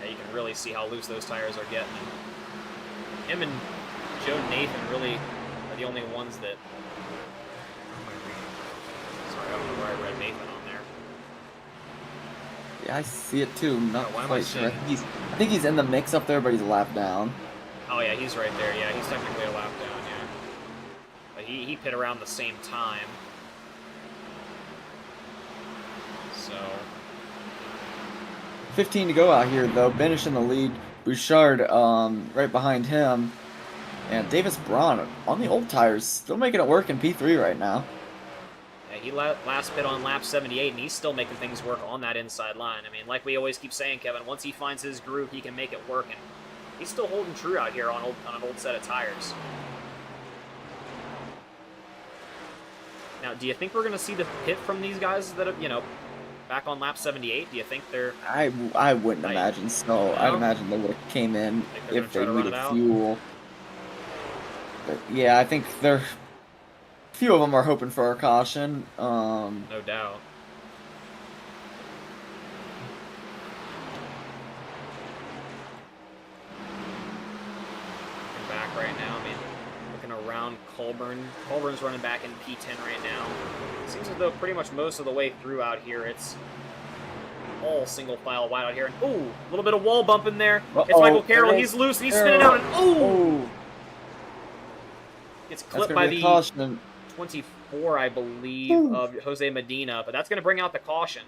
you can really see how loose those tires are getting. Him and Joe Nathan really are the only ones that... Sorry, I don't know where I read Nathan on there. Yeah, I see it too. Not quite sure. I think he's in the mix up there, but he's a lap down. Oh yeah, he's right there. Yeah, he's technically a lap down, yeah. But he pit around the same time. So... 15 to go out here, though. Benish in the lead. Bouchard right behind him. And Davis Braun on the old tires, still making it work in P3 right now. Yeah, he last pit on lap 78, and he's still making things work on that inside line. I mean, like we always keep saying, Kevin, once he finds his groove, he can make it work, and he's still holding true out here on an old set of tires. Now, do you think we're going to see the pit from these guys that have, you know, back on lap 78? Do you think they're... I wouldn't imagine so. No? I'd imagine they would have came in if they needed fuel. But yeah, I think a few of them are hoping for a caution. No doubt. Looking back right now, I mean, looking around Colburn. Colburn's running back in P10 right now. Seems as though pretty much most of the way through out here, it's all single file wide out here. And ooh, a little bit of wall bump in there. It's Michael Carroll. He's loose and he's spinning out. And ooh! Gets clipped by the 24, I believe, of Jose Medina, but that's going to bring out the caution.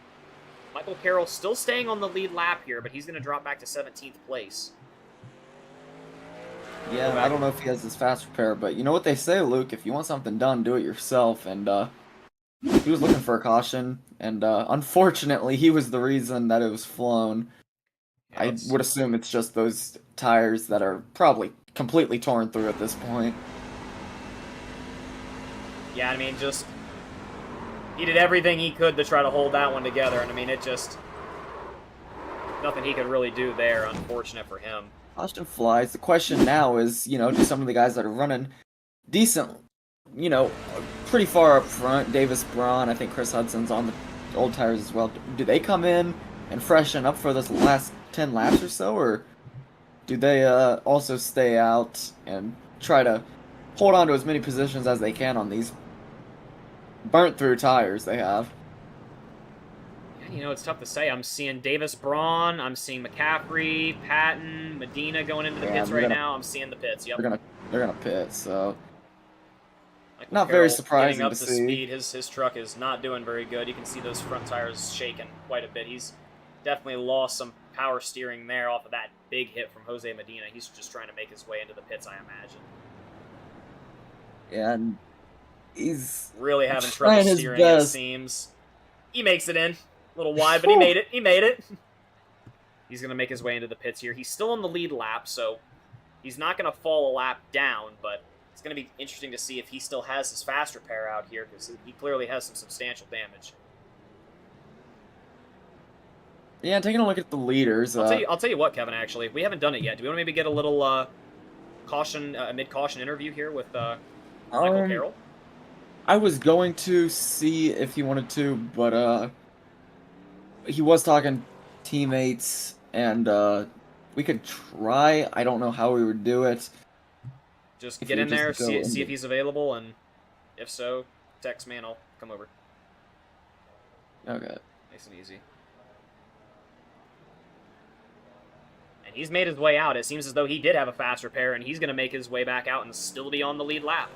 Michael Carroll still staying on the lead lap here, but he's going to drop back to 17th place. Yeah, I don't know if he has his fast repair, but you know what they say, Luke, if you want something done, do it yourself, and he was looking for a caution, and unfortunately, he was the reason that it was flown. Yeah, I would assume it's just those tires that are probably completely torn through at this point. Yeah, I mean, just... He did everything he could to try to hold that one together, and I mean, it just... Nothing he could really do there, unfortunate for him. Caution flies. The question now is, do some of the guys that are running decent, pretty far up front, Davis Braun, I think Chris Hudson's on the old tires as well. Do they come in and freshen up for this last 10 laps or so, or do they also stay out and try to hold on to as many positions as they can on these burnt through tires they have? It's tough to say. I'm seeing Davis Braun, I'm seeing McCaffrey, Patton, Medina going into the pits right now. I'm seeing the pits. Yep. They're gonna pit, so Michael not Carroll very surprising getting up to to see. Speed. His truck is not doing very good. You can see those front tires shaking quite a bit. He's definitely lost some power steering there off of that big hit from Jose Medina. He's just trying to make his way into the pits, I imagine. And he's really having trouble steering, it seems. He makes it in. A little wide, but he made it. He made it. He's going to make his way into the pits here. He's still on the lead lap, so he's not going to fall a lap down, but it's going to be interesting to see if he still has his faster pair out here, because he clearly has some substantial damage. Yeah, taking a look at the leaders. I'll tell you what, Kevin, actually. We haven't done it yet. Do we want to maybe get a little mid-caution interview here with Michael Carroll? I was going to see if he wanted to, but he was talking teammates, and we could try. I don't know how we would do it. Just get in there, see if he's available, and if so, text me and I'll come over. Okay. Nice and easy. And he's made his way out. It seems as though he did have a faster pair, and he's going to make his way back out and still be on the lead lap.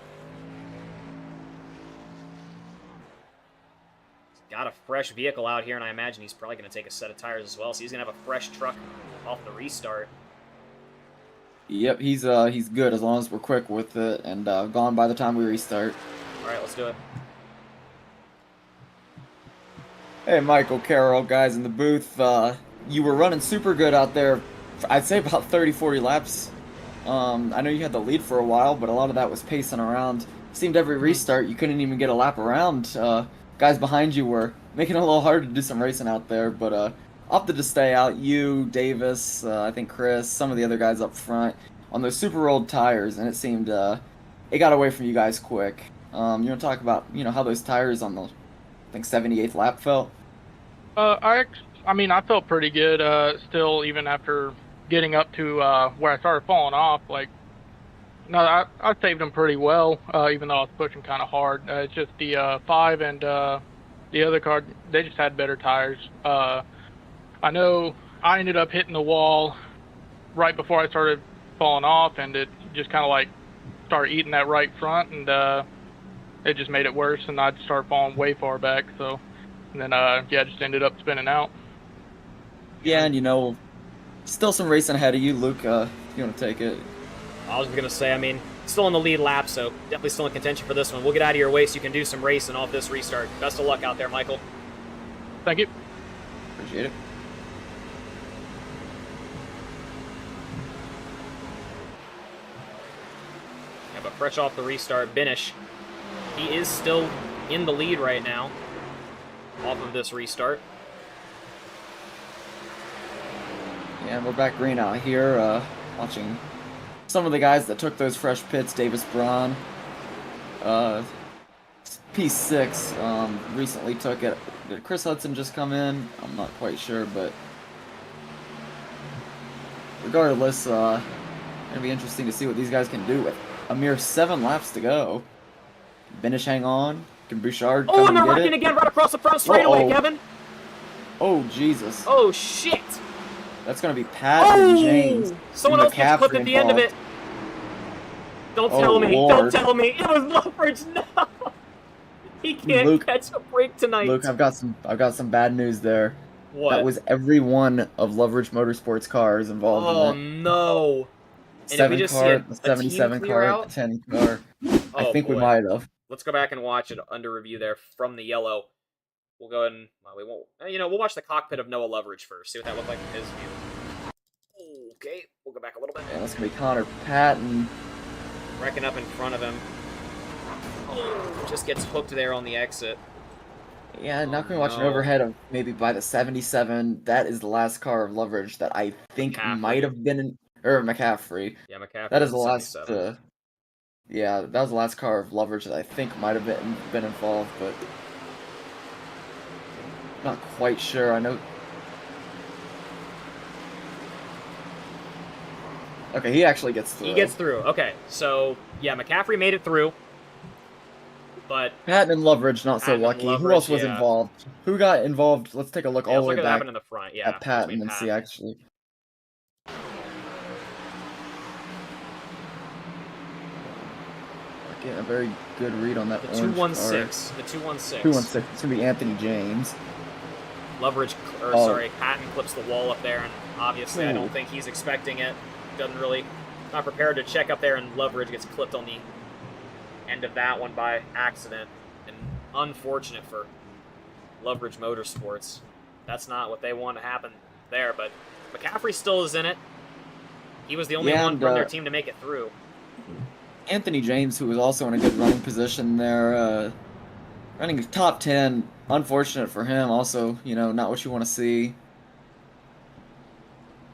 Got a fresh vehicle out here, and I imagine he's probably going to take a set of tires as well, so he's going to have a fresh truck off the restart. Yep, he's good as long as we're quick with it and gone by the time we restart. All right, let's do it. Hey, Michael Carroll, guys in the booth. You were running super good out there. I'd say about 30, 40 laps. I know you had the lead for a while, but a lot of that was pacing around. Seemed every restart you couldn't even get a lap around. Guys behind you were making it a little hard to do some racing out there, but opted to stay out. You, Davis, I think Chris, some of the other guys up front on those super old tires, and it seemed it got away from you guys quick. You want to talk about how those tires on the I think 78th lap felt? I felt pretty good. Still, even after getting up to where I started falling off, I saved them pretty well, even though I was pushing kind of hard. It's just the 5 and the other car, they just had better tires. I know I ended up hitting the wall right before I started falling off, and it just kind of started eating that right front, and it just made it worse, and I'd start falling way far back. So, and then just ended up spinning out. Yeah, and still some racing ahead of you, Luke. If you want to take it. I was going to say, still in the lead lap, so definitely still in contention for this one. We'll get out of your way so you can do some racing off this restart. Best of luck out there, Michael. Thank you. Appreciate it. Yeah, but fresh off the restart, Binish. He is still in the lead right now off of this restart. Yeah, we're back green out here, watching some of the guys that took those fresh pits. Davis Braun, P6, recently took it. Did Chris Hudson just come in? I'm not quite sure, but regardless, it'll be interesting to see what these guys can do with a mere 7 laps to go. Binish hang on. Can Bouchard come and they're get wrecking it? again right across the front straightaway, Kevin. Oh, Jesus. Oh, shit. That's going to be Pat and James. Someone else gets clipped at the end of it. Don't tell me. Lord. Don't tell me. It was Loveridge. No. He can't catch a break tonight. Luke, I've got some bad news there. What? That was every one of Loveridge Motorsports cars involved in it. Oh, no. The 7 car, the 77 car, the 10 car. I think we might have. Let's go back and watch it under review there from the yellow. We'll go ahead and, we won't, we'll watch the cockpit of Noah Loveridge first, see what that looked like from his view. Okay, we'll go back a little bit. Yeah, that's going to be Connor Patton. Wrecking up in front of him. Oh, just gets hooked there on the exit. Yeah, now can we Oh, watch an no. overhead of maybe by the 77? That is the last car of Loveridge that I think might McCaffrey. have been in, or McCaffrey. Yeah, That McCaffrey's is in the last, 77. yeah, that was the last car of Loveridge that I think might have been involved, but not quite sure. I know. Okay, he actually gets through. He gets through. Okay, so, yeah, McCaffrey made it through. But Patton and Loveridge not so Patton and lucky. Who else Loveridge, was yeah. involved? Who got involved? Let's take a look Yeah, all let's the way look at what back happened in the front. at Yeah, Patton between and see Patton. actually. Getting a very good read on that The orange car. 216. The 216. 216. It's gonna be Anthony James. Loveridge, or Oh. sorry, Patton clips the wall up there, and obviously I Ooh. don't think he's expecting it. Doesn't really, not prepared to check up there, and Loveridge gets clipped on the end of that one by accident. And unfortunate for Loveridge Motorsports. That's not what they want to happen there, but McCaffrey still is in it. He was the only Yeah, one and, from their team to make it through. Anthony James, who was also in a good running position there, running top 10. Unfortunate for him. Also, not what you want to see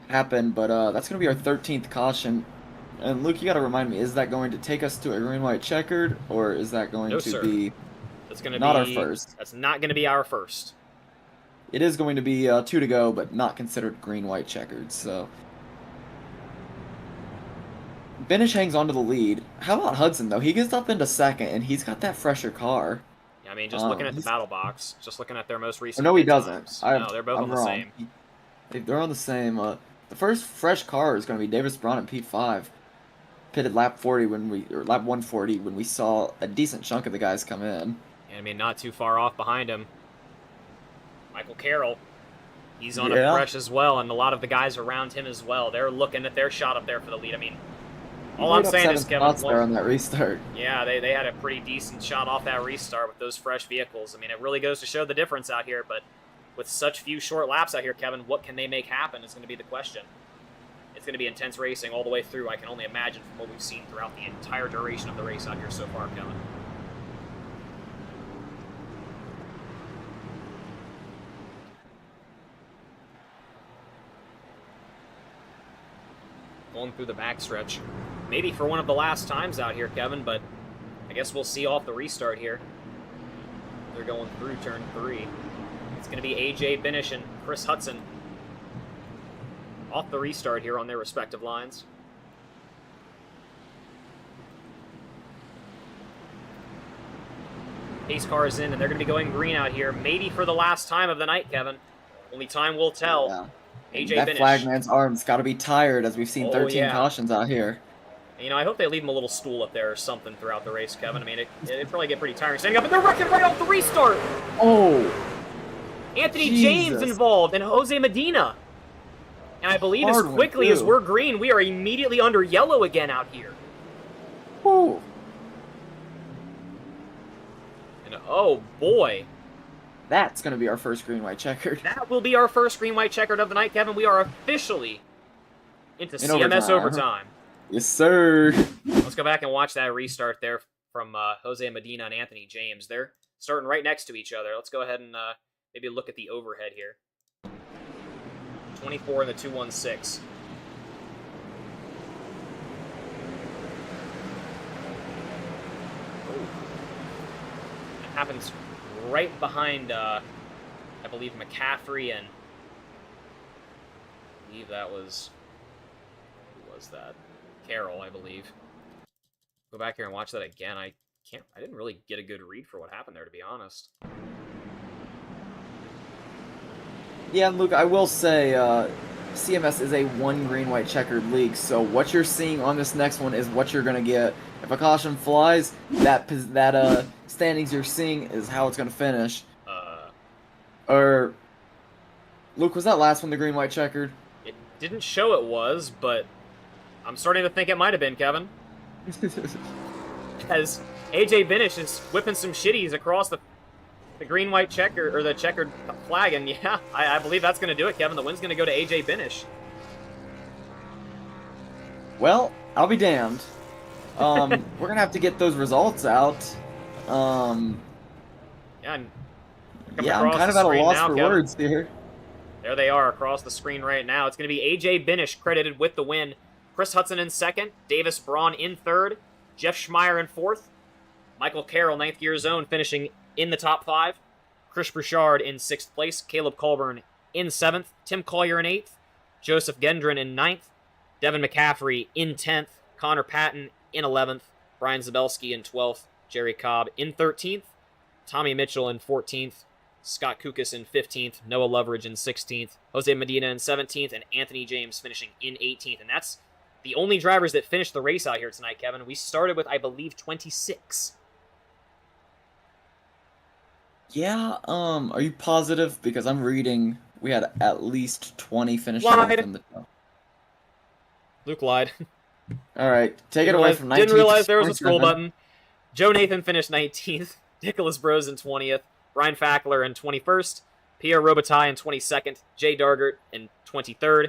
happen. But that's going to be our 13th caution. And Luke, you got to remind me: is that going to take us to a green-white checkered, or is that going No, to sir. be That's going to not be our first? That's not going to be our first. It is going to be 2 to go, but not considered green-white checkered. So Benish hangs on to the lead. How about Hudson though? He gets up into second, and he's got that fresher car. Yeah, I mean, just looking at the He's battle box, just looking at their most Oh, recent no, he pit doesn't. times. No, they're both I'm on the wrong. same. They're on the same. The first fresh car is going to be Davis Braun and P5. Pitted lap 40 or lap 140 when we saw a decent chunk of the guys come in. And I mean, not too far off behind him, Michael Carroll. He's on a Yeah. fresh as well, and a lot of the guys around him as well. They're looking at their shot up there for the lead. I mean, all He I'm laid up saying 7 is, Kevin, spots there on that restart. yeah, they had a pretty decent shot off that restart with those fresh vehicles. I mean, it really goes to show the difference out here, but with such few short laps out here, Kevin, what can they make happen is going to be the question. It's going to be intense racing all the way through, I can only imagine, from what we've seen throughout the entire duration of the race out here so far, Kevin. Going through the backstretch. Maybe for one of the last times out here, Kevin, but I guess we'll see off the restart here. They're going through turn 3. It's going to be AJ Benish and Chris Hudson off the restart here on their respective lines. Pace car is in, and they're going to be going green out here, maybe for the last time of the night, Kevin. Only time will tell. Yeah. AJ That Benish. flagman's arm's got to be tired, as we've seen Oh, 13 yeah. cautions out here. You know, I hope they leave him a little stool up there or something throughout the race, Kevin. I mean, it'd probably get pretty tiring standing up, and they're wrecking right off the restart! Oh! Anthony Jesus. James involved, and Jose Medina. And I believe as Hard one, quickly as too. we're green, we are immediately under yellow again out here. Whew. And oh boy, That's going to be our first green-white checkered. that will be our first green-white checkered of the night, Kevin. We are officially into In CMS overtime. overtime. Yes, sir. Let's go back and watch that restart there from Jose Medina and Anthony James. They're starting right next to each other. Let's go ahead and maybe look at the overhead here. 24 in the 216. Oh. That happens right behind, I believe, McCaffrey and I believe that was, who was that? Carroll, I believe. Go back here and watch that again. I didn't really get a good read for what happened there, to be honest. Yeah, and Luke, I will say, CMS is a 1 green-white checkered league, so what you're seeing on this next one is what you're going to get. If a caution flies, that standings you're seeing is how it's going to finish. Or, Luke, was that last one the green-white checkered? It didn't show it was, but I'm starting to think it might have been, Kevin. As AJ Benish is whipping some shitties across the green-white checker, or the checkered flag, and yeah, I believe that's going to do it, Kevin. The win's going to go to AJ Benish. Well, I'll be damned. We're going to have to get those results out. Yeah, and Coming Yeah, I'm across kind of the at a screen loss now, for Kevin. words here. There they are across the screen right now. It's going to be AJ Binish credited with the win. Chris Hudson in second. Davis Braun in third. Jeff Schmeier in fourth. Michael Carroll, ninth gear zone, finishing in the top 5. Chris Bouchard in 6th place. Caleb Colburn in 7th. Tim Collier in 8th. Joseph Gendron in 9th. Devin McCaffrey in 10th. Connor Patton in 11th. Brian Zabelski in 12th. Jerry Cobb in 13th. Tommy Mitchell in 14th. Scott Kukas in 15th. Noah Loveridge in 16th. Jose Medina in 17th. And Anthony James finishing in 18th. And that's the only drivers that finished the race out here tonight, Kevin. We started with, I believe, 26. Yeah, are you positive? Because I'm reading we had at least 20 finishing Lied. within the top. Luke lied. Alright, take it away from 19th. Didn't realize there was a scroll 27. button. Joe Nathan finished 19th. Nicholas Bros in 20th. Brian Fackler in 21st. Pierre Robitaille in 22nd. Jay Dargert in 23rd.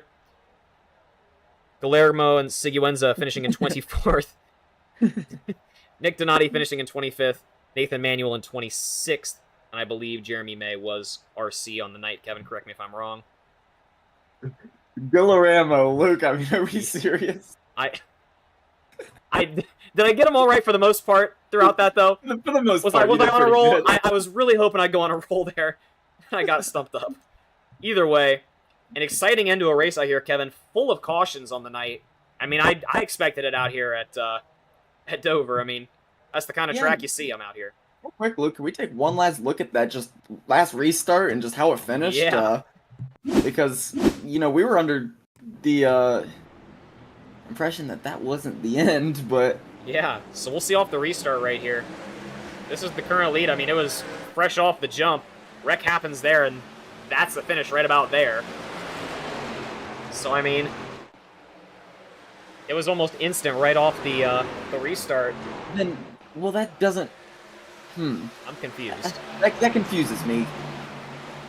Guillermo and Siguenza finishing in 24th. Nick Donati finishing in 25th. Nathan Manuel in 26th. And I believe Jeremy May was RC on the night. Kevin, correct me if I'm wrong. Guillermo, Luke, I mean, are we serious? Did I get them all right for the most part throughout that, though? For the most Was part, I on a roll? good. I was really hoping I'd go on a roll there. I got stumped up. Either way, an exciting end to a race out here, Kevin, full of cautions on the night. I mean, I expected it out here at Dover. I mean, that's the kind of track you see. I'm out here. Real quick, Luke, can we take one last look at that just last restart and just how it finished? Yeah. Because, you know, we were under the impression that that wasn't the end, but... Yeah, so we'll see off the restart right here. This is the current lead. I mean, it was fresh off the jump. Wreck happens there, and that's the finish right about there. So, I mean, it was almost instant right off the restart. Then, well, that doesn't... I'm confused. That confuses me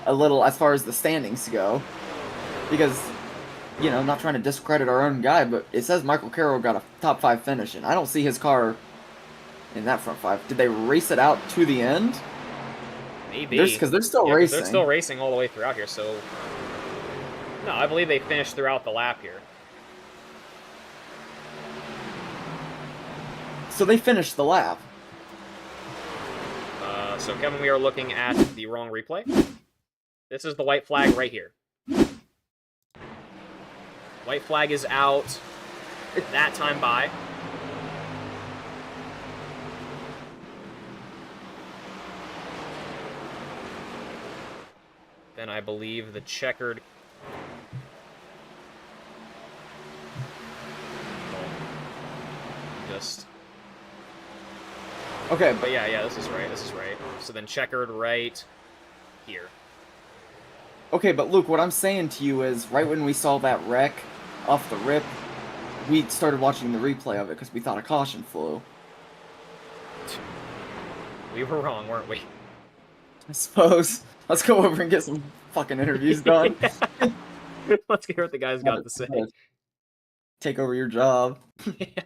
a little as far as the standings go. Because, you know, not trying to discredit our own guy, but it says Michael Carroll got a top 5 finish, and I don't see his car in that front 5. Did they race it out to the end? Maybe. Because they're still racing. They're still racing all the way throughout here, so... No, I believe they finished throughout the lap here. So they finished the lap. So, Kevin, we are looking at the wrong replay. This is the white flag right here. White flag is out that time by. Then I believe the checkered... Just... Okay, But yeah, this is right, So then checkered right here. okay, but Luke, what I'm saying to you is, right when we saw that wreck off the rip, we started watching the replay of it because we thought a caution flew. We were wrong, weren't we? I suppose. Let's go over and get some fucking interviews done. Let's hear what the guys got to say. Take over your job. Yeah.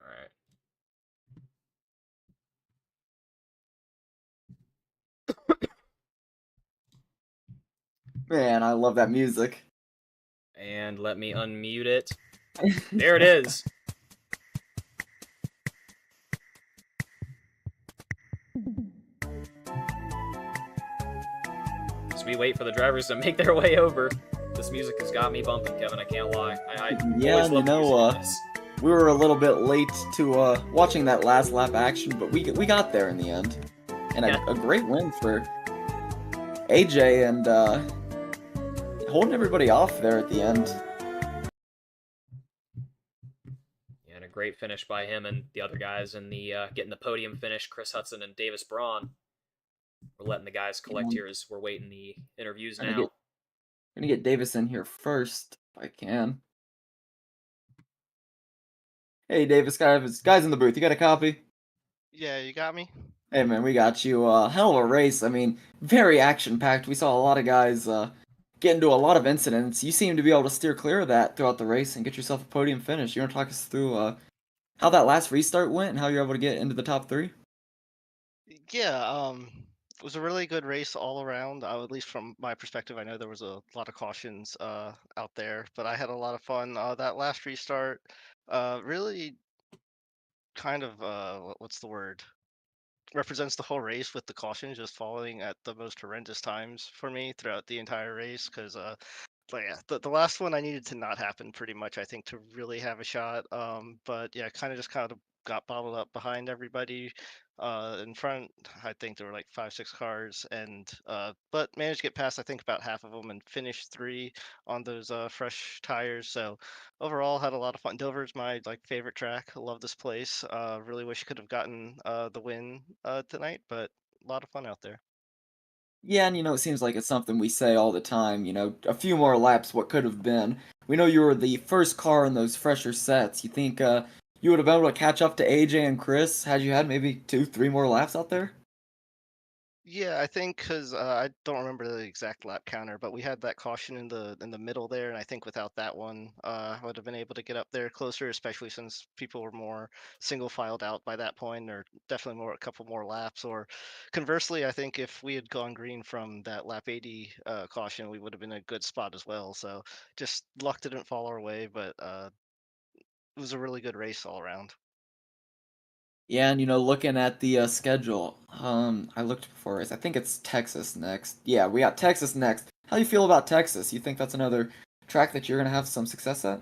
Alright. Man, I love that music. And let me unmute it. There it is. As we wait for the drivers to make their way over, this music has got me bumping, Kevin. I can't lie. I Yeah, always you love know, music like this. we were a little bit late to watching that last lap action, but we got there in the end. And a great win for AJ and holding everybody off there at the end. Yeah, and a great finish by him and the other guys in the getting the podium finish, Chris Hudson and Davis Braun. We're letting the guys collect here as we're waiting the interviews now. I'm gonna get Davis in here first, if I can. Hey, Davis, guys in the booth, you got a copy? Yeah, you got me? Hey, man, we got you. Hell of a race. I mean, very action-packed. We saw a lot of guys get into a lot of incidents. You seem to be able to steer clear of that throughout the race and get yourself a podium finish. You want to talk us through how that last restart went and how you're able to get into the top three? Yeah, it was a really good race all around. At least from my perspective, I know there was a lot of cautions out there, but I had a lot of fun. That last restart really kind of what's the word? Represents the whole race with the cautions just falling at the most horrendous times for me throughout the entire race. Because but yeah, the last one I needed to not happen pretty much, I think, to really have a shot. But yeah, kind of got bottled up behind everybody. In front, I think there were like 5, 6 cars, and but managed to get past I think about half of them and finished three on those fresh tires. So overall, had a lot of fun. Dover's my like favorite track. I love this place. Really wish could have gotten the win tonight, but a lot of fun out there. Yeah, and it seems like it's something we say all the time, a few more laps, what could have been. We know you were the first car in those fresher sets. You think you would have been able to catch up to AJ and Chris had you had maybe 2, 3 more laps out there? Yeah, I think because I don't remember the exact lap counter, but we had that caution in the middle there, and I think without that one, I would have been able to get up there closer, especially since people were more single filed out by that point, or definitely more a couple more laps. Or conversely, I think if we had gone green from that lap 80 caution, we would have been in a good spot as well. So just luck didn't fall our way, but it was a really good race all around. Yeah, and looking at the schedule, I looked before. I think it's Texas next. Yeah, we got Texas next. How do you feel about Texas? You think that's another track that you're gonna have some success at?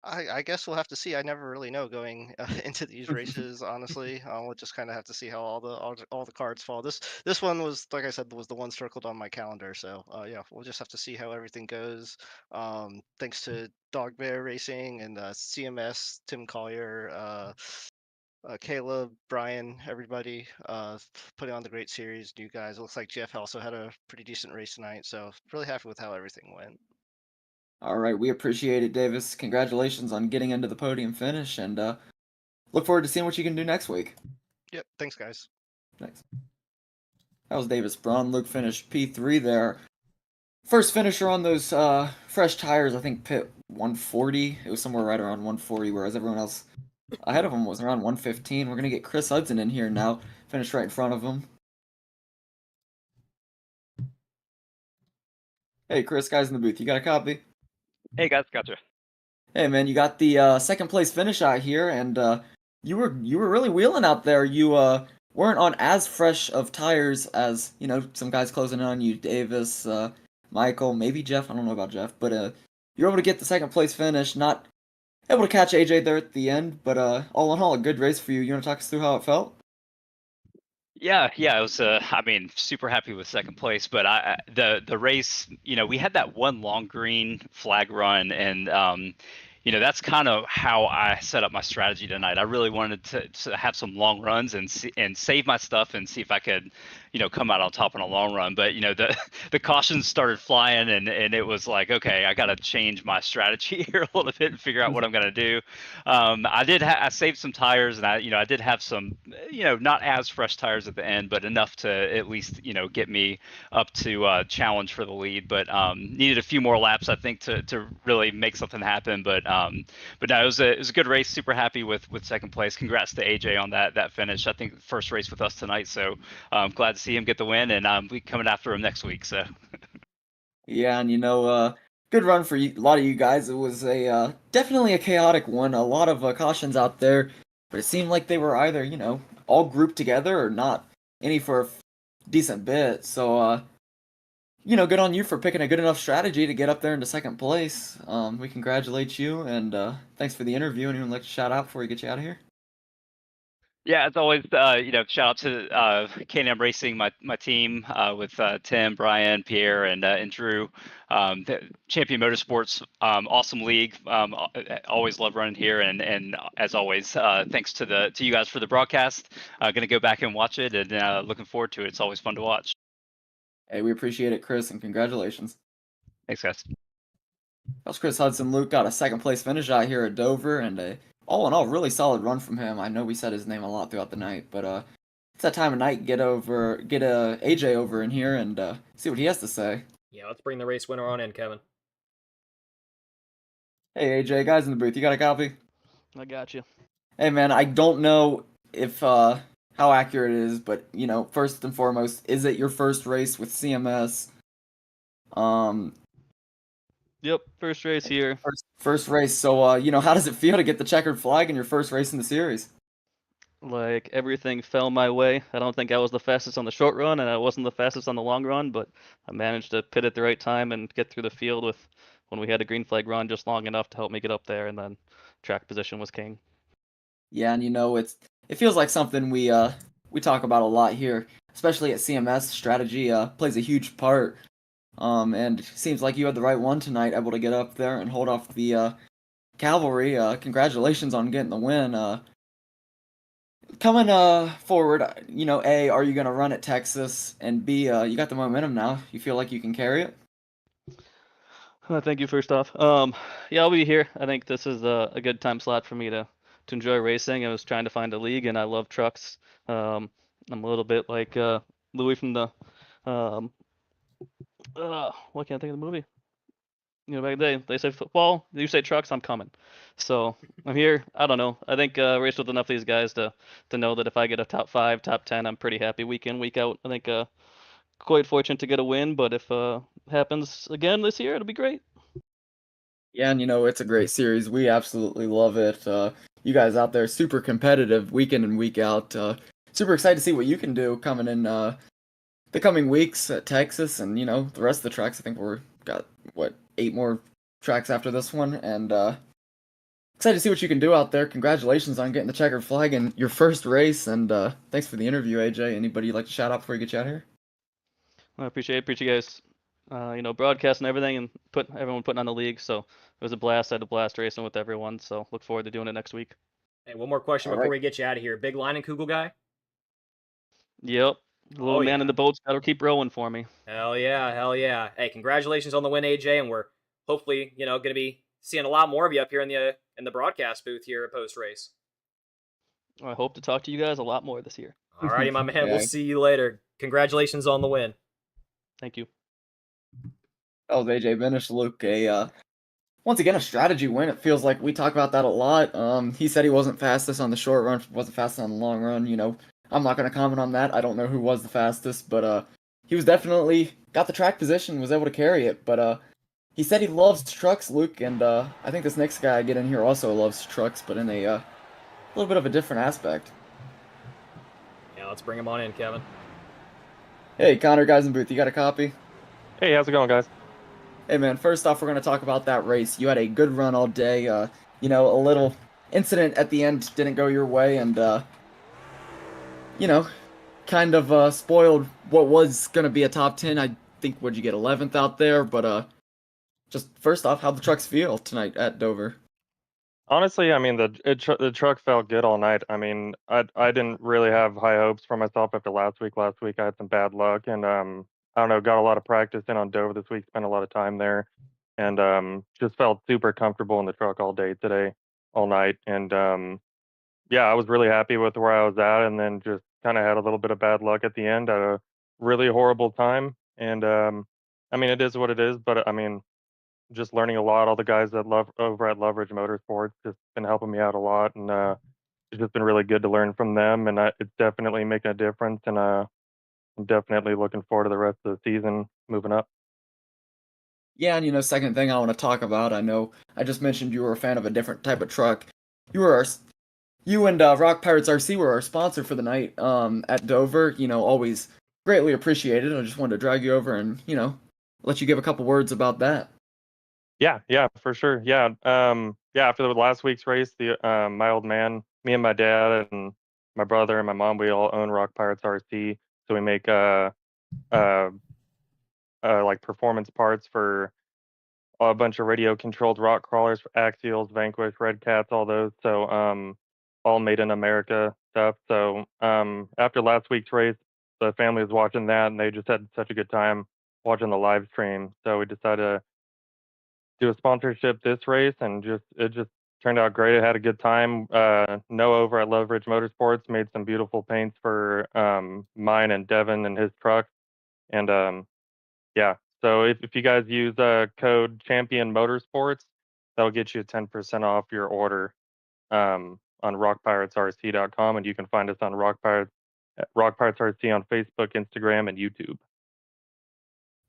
I guess we'll have to see. I never really know going into these races, honestly. We'll just kind of have to see how all the cards fall. This one was, like I said, was the one circled on my calendar. So yeah, we'll just have to see how everything goes. Thanks to Dog Bear Racing and CMS, Tim Collier, Caleb, Brian, everybody putting on the great series. You guys, it looks like Jeff also had a pretty decent race tonight. So really happy with how everything went. All right, we appreciate it, Davis. Congratulations on getting into the podium finish, and look forward to seeing what you can do next week. Yep, thanks guys. Thanks. That was Davis Braun. Luke finished P3 there. First finisher on those fresh tires, I think pit 140. It was somewhere right around 140, whereas everyone else ahead of him was around 115. We're going to get Chris Hudson in here now. Finished right in front of him. Hey, Chris, guys in the booth, you got a copy? Hey guys, gotcha. Hey, man, you got the second place finish out here, and you were really wheeling out there. You weren't on as fresh of tires as some guys closing in on you, Davis, Michael, maybe Jeff. I don't know about Jeff, but you're able to get the second place finish. Not able to catch AJ there at the end, but all in all, a good race for you. You want to talk us through how it felt? Yeah, it was. I mean, super happy with second place, but the race, we had that one long green flag run, and that's kind of how I set up my strategy tonight. I really wanted to have some long runs and save my stuff and see if I could, come out on top in a long run. But the cautions started flying, and it was like, okay, I got to change my strategy here a little bit and figure out what I'm gonna do. I saved some tires, and I did have some, not as fresh tires at the end, but enough to at least, get me up to challenge for the lead. But needed a few more laps, I think, to really make something happen. But no, it was a good race. Super happy with second place. Congrats to AJ on that finish. I think first race with us tonight, so glad to see him get the win, and we coming after him next week. So Yeah, and good run for you, a lot of you guys. It was a definitely a chaotic one. A lot of cautions out there, but it seemed like they were either all grouped together or not any for a decent bit. So good on you for picking a good enough strategy to get up there into second place. We congratulate you, and thanks for the interview. Anyone like to shout out before we get you out of here? yeah, as always, shout out to K&M Racing, my team with Tim, Brian, Pierre, and Drew. The Champion Motorsports, awesome league. Always love running here, and as always, thanks to you guys for the broadcast. Gonna go back and watch it, and looking forward to it. It's always fun to watch. Hey, we appreciate it, Chris, and congratulations. Thanks, guys. That was Chris Hudson. Luke got a second place finish out here at Dover, and all in all, really solid run from him. I know we said his name a lot throughout the night, but it's that time of night. Get AJ over in here and see what he has to say. Yeah, let's bring the race winner on in, Kevin. Hey AJ, guys in the booth, you got a copy? I got you. Hey man, I don't know if how accurate it is, but you know, first and foremost, is it your first race with CMS? Um, Yep, first race here. first race. So you know, how does it feel to get the checkered flag in your first race in the series? Like everything fell my way. I don't think I was the fastest on the short run, and I wasn't the fastest on the long run, but I managed to pit at the right time and get through the field with when we had a green flag run just long enough to help me get up there, and then track position was king. Yeah, and you know, it feels like something we talk about a lot here, especially at CMS. Strategy plays a huge part. And it seems like you had the right one tonight, able to get up there and hold off the cavalry. Congratulations on getting the win. Coming forward, you know, A, are you gonna run at Texas? And B, you got the momentum now. You feel like you can carry it? Thank you first off. Yeah, I'll be here. I think this is a good time slot for me to enjoy racing. I was trying to find a league, and I love trucks. I'm a little bit like Louis from the what can't I think of the movie? You know, back in the day, they say football, you say trucks, I'm coming. So I'm here. I don't know. I think raced with enough of these guys to know that if I get a top 5, top 10, I'm pretty happy week in, week out. I think quite fortunate to get a win, but if happens again this year, it'll be great. Yeah, and you know, it's a great series. We absolutely love it. You guys out there, super competitive week in and week out. Super excited to see what you can do coming in the coming weeks at Texas and, you know, the rest of the tracks. I think we're got, what, 8 more tracks after this one. And excited to see what you can do out there. Congratulations on getting the checkered flag in your first race. And thanks for the interview, AJ. Anybody you'd like to shout out before we get you out of here? I appreciate you guys, broadcasting everything and everyone putting on the league. So it was a blast. I had a blast racing with everyone. So look forward to doing it next week. Hey, one more question All before right. we get you out of here. Big Leinenkugel guy? Yep. The little Oh, man yeah. in the boat's got to keep rowing for me. Hell yeah, hell yeah. Hey, congratulations on the win, AJ, and we're hopefully, going to be seeing a lot more of you up here in the broadcast booth here at post race. I hope to talk to you guys a lot more this year. Alrighty, my man. Yeah. We'll see you later. Congratulations on the win. Thank you. That was AJ Benish, Luke. Once again, a strategy win. It feels like we talk about that a lot. He said he wasn't fastest on the short run, wasn't fastest on the long run. You know, I'm not going to comment on that. I don't know who was the fastest, but he was definitely got the track position, was able to carry it. But he said he loves trucks, Luke, and I think this next guy I get in here also loves trucks, but in a little bit of a different aspect. Yeah, let's bring him on in, Kevin. Hey, Connor, guys in booth, you got a copy? Hey, how's it going, guys? Hey man, first off, we're going to talk about that race. You had a good run all day. You know, a little incident at the end didn't go your way, and you know, kind of spoiled what was going to be a top 10. I think, would you get 11th out there? But just first off, how'd the trucks feel tonight at Dover? Honestly, I mean, the truck felt good all night. I mean, I didn't really have high hopes for myself after last week. Last week I had some bad luck, and I don't know, got a lot of practice in on Dover this week. Spent a lot of time there, and just felt super comfortable in the truck all day today, all night, and yeah, I was really happy with where I was at, and then just kind of had a little bit of bad luck at the end. Had a really horrible time, and I mean, it is what it is. But I mean, just learning a lot. All the guys that love over at Loveridge Motorsports just been helping me out a lot, and it's just been really good to learn from them. And it's definitely making a difference. And I'm definitely looking forward to the rest of the season moving up. Yeah, and you know, second thing I want to talk about, I know I just mentioned you were a fan of a different type of truck. You were our, you and Rock Pirates RC were our sponsor for the night at Dover. You know, always greatly appreciated. I just wanted to drag you over and, you know, let you give a couple words about that. Yeah, for sure. Yeah, yeah. After the last week's race, the my old man, me and my dad and my brother and my mom, we all own Rock Pirates RC. So we make uh, like performance parts for a bunch of radio controlled rock crawlers, axials, vanquish, red cats, all those. So all made in America stuff. So after last week's race, the family was watching that and they just had such a good time watching the live stream. So we decided to do a sponsorship this race, and it just turned out great. I had a good time. Noah over at Loveridge Motorsports made some beautiful paints for mine and Devin and his truck, and yeah, So if you guys use code Champion Motorsports, that'll get you 10% off your order on RockPiratesRC.com, and you can find us on RockPiratesRC on Facebook, Instagram, and YouTube.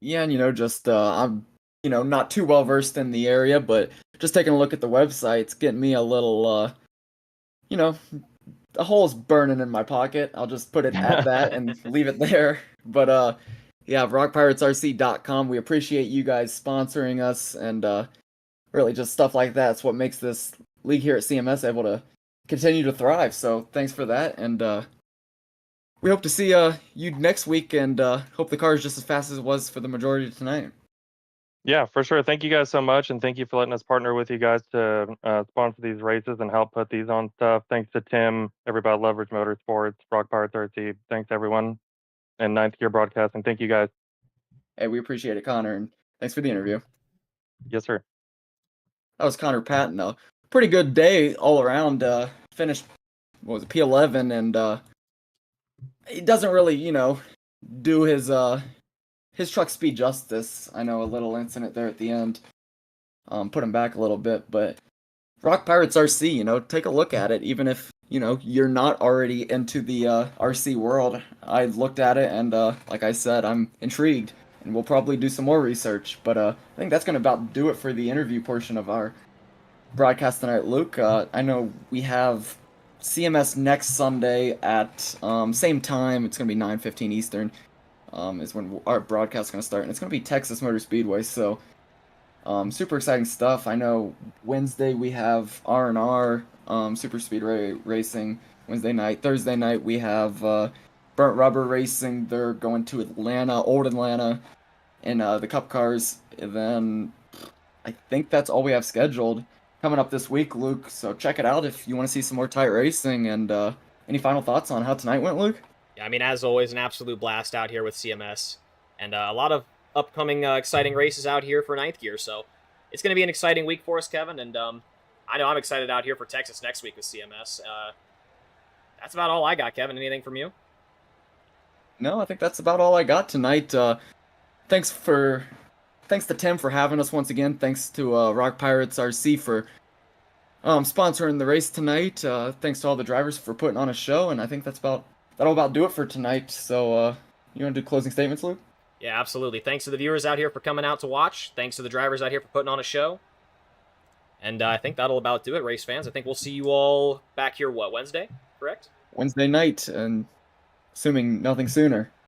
Yeah, and just I'm not too well versed in the area, but just taking a look at the website, it's getting me a little you know, a hole's burning in my pocket. I'll just put it at that and leave it there. But yeah, RockPiratesRC.com. We appreciate you guys sponsoring us, and really just stuff like that's what makes this league here at CMS able to continue to thrive. So thanks for that, and we hope to see you next week, and hope the car is just as fast as it was for the majority of tonight. Yeah, for sure. Thank you guys so much, and thank you for letting us partner with you guys to sponsor these races and help put these on stuff. Thanks to Tim, everybody at Leverage Motorsports, Rock Pirates RC. Thanks everyone, and Ninth Gear Broadcasting. Thank you guys. Hey, we appreciate it, Connor, and thanks for the interview. Yes, sir. That was Connor Patton. Pretty good day all around. Finished, what was it, P11, and he doesn't really, do his truck speed justice. I know a little incident there at the end put him back a little bit, but Rock Pirates RC, take a look at it. Even if you're not already into the RC world, I looked at it, and like I said, I'm intrigued, and we'll probably do some more research. But I think that's gonna about do it for the interview portion of our broadcast tonight, Luke. I know we have CMS next Sunday at same time. It's gonna be 9:15 Eastern. Is when our broadcast is gonna start, and it's gonna be Texas Motor Speedway. So super exciting stuff. I know Wednesday we have R&R Super Speedway Racing Wednesday night. Thursday night we have Burnt Rubber Racing. They're going to Atlanta, Old Atlanta, in the Cup cars. And then I think that's all we have scheduled coming up this week, Luke. So check it out if you want to see some more tight racing. And any final thoughts on how tonight went, Luke? Yeah, I mean, as always, an absolute blast out here with CMS, and a lot of upcoming exciting races out here for Ninth Gear. So it's going to be an exciting week for us, Kevin. And I know I'm excited out here for Texas next week with CMS. That's about all I got, Kevin. Anything from you? No, I think that's about all I got tonight. Thanks to Tim for having us once again. Thanks to Rock Pirates RC for sponsoring the race tonight. Thanks to all the drivers for putting on a show, and I think that'll about do it for tonight. So you want to do closing statements, Luke? Yeah, absolutely. Thanks to the viewers out here for coming out to watch. Thanks to the drivers out here for putting on a show. And I think that'll about do it, race fans. I think we'll see you all back here, Wednesday? Correct? Wednesday night, and assuming nothing sooner.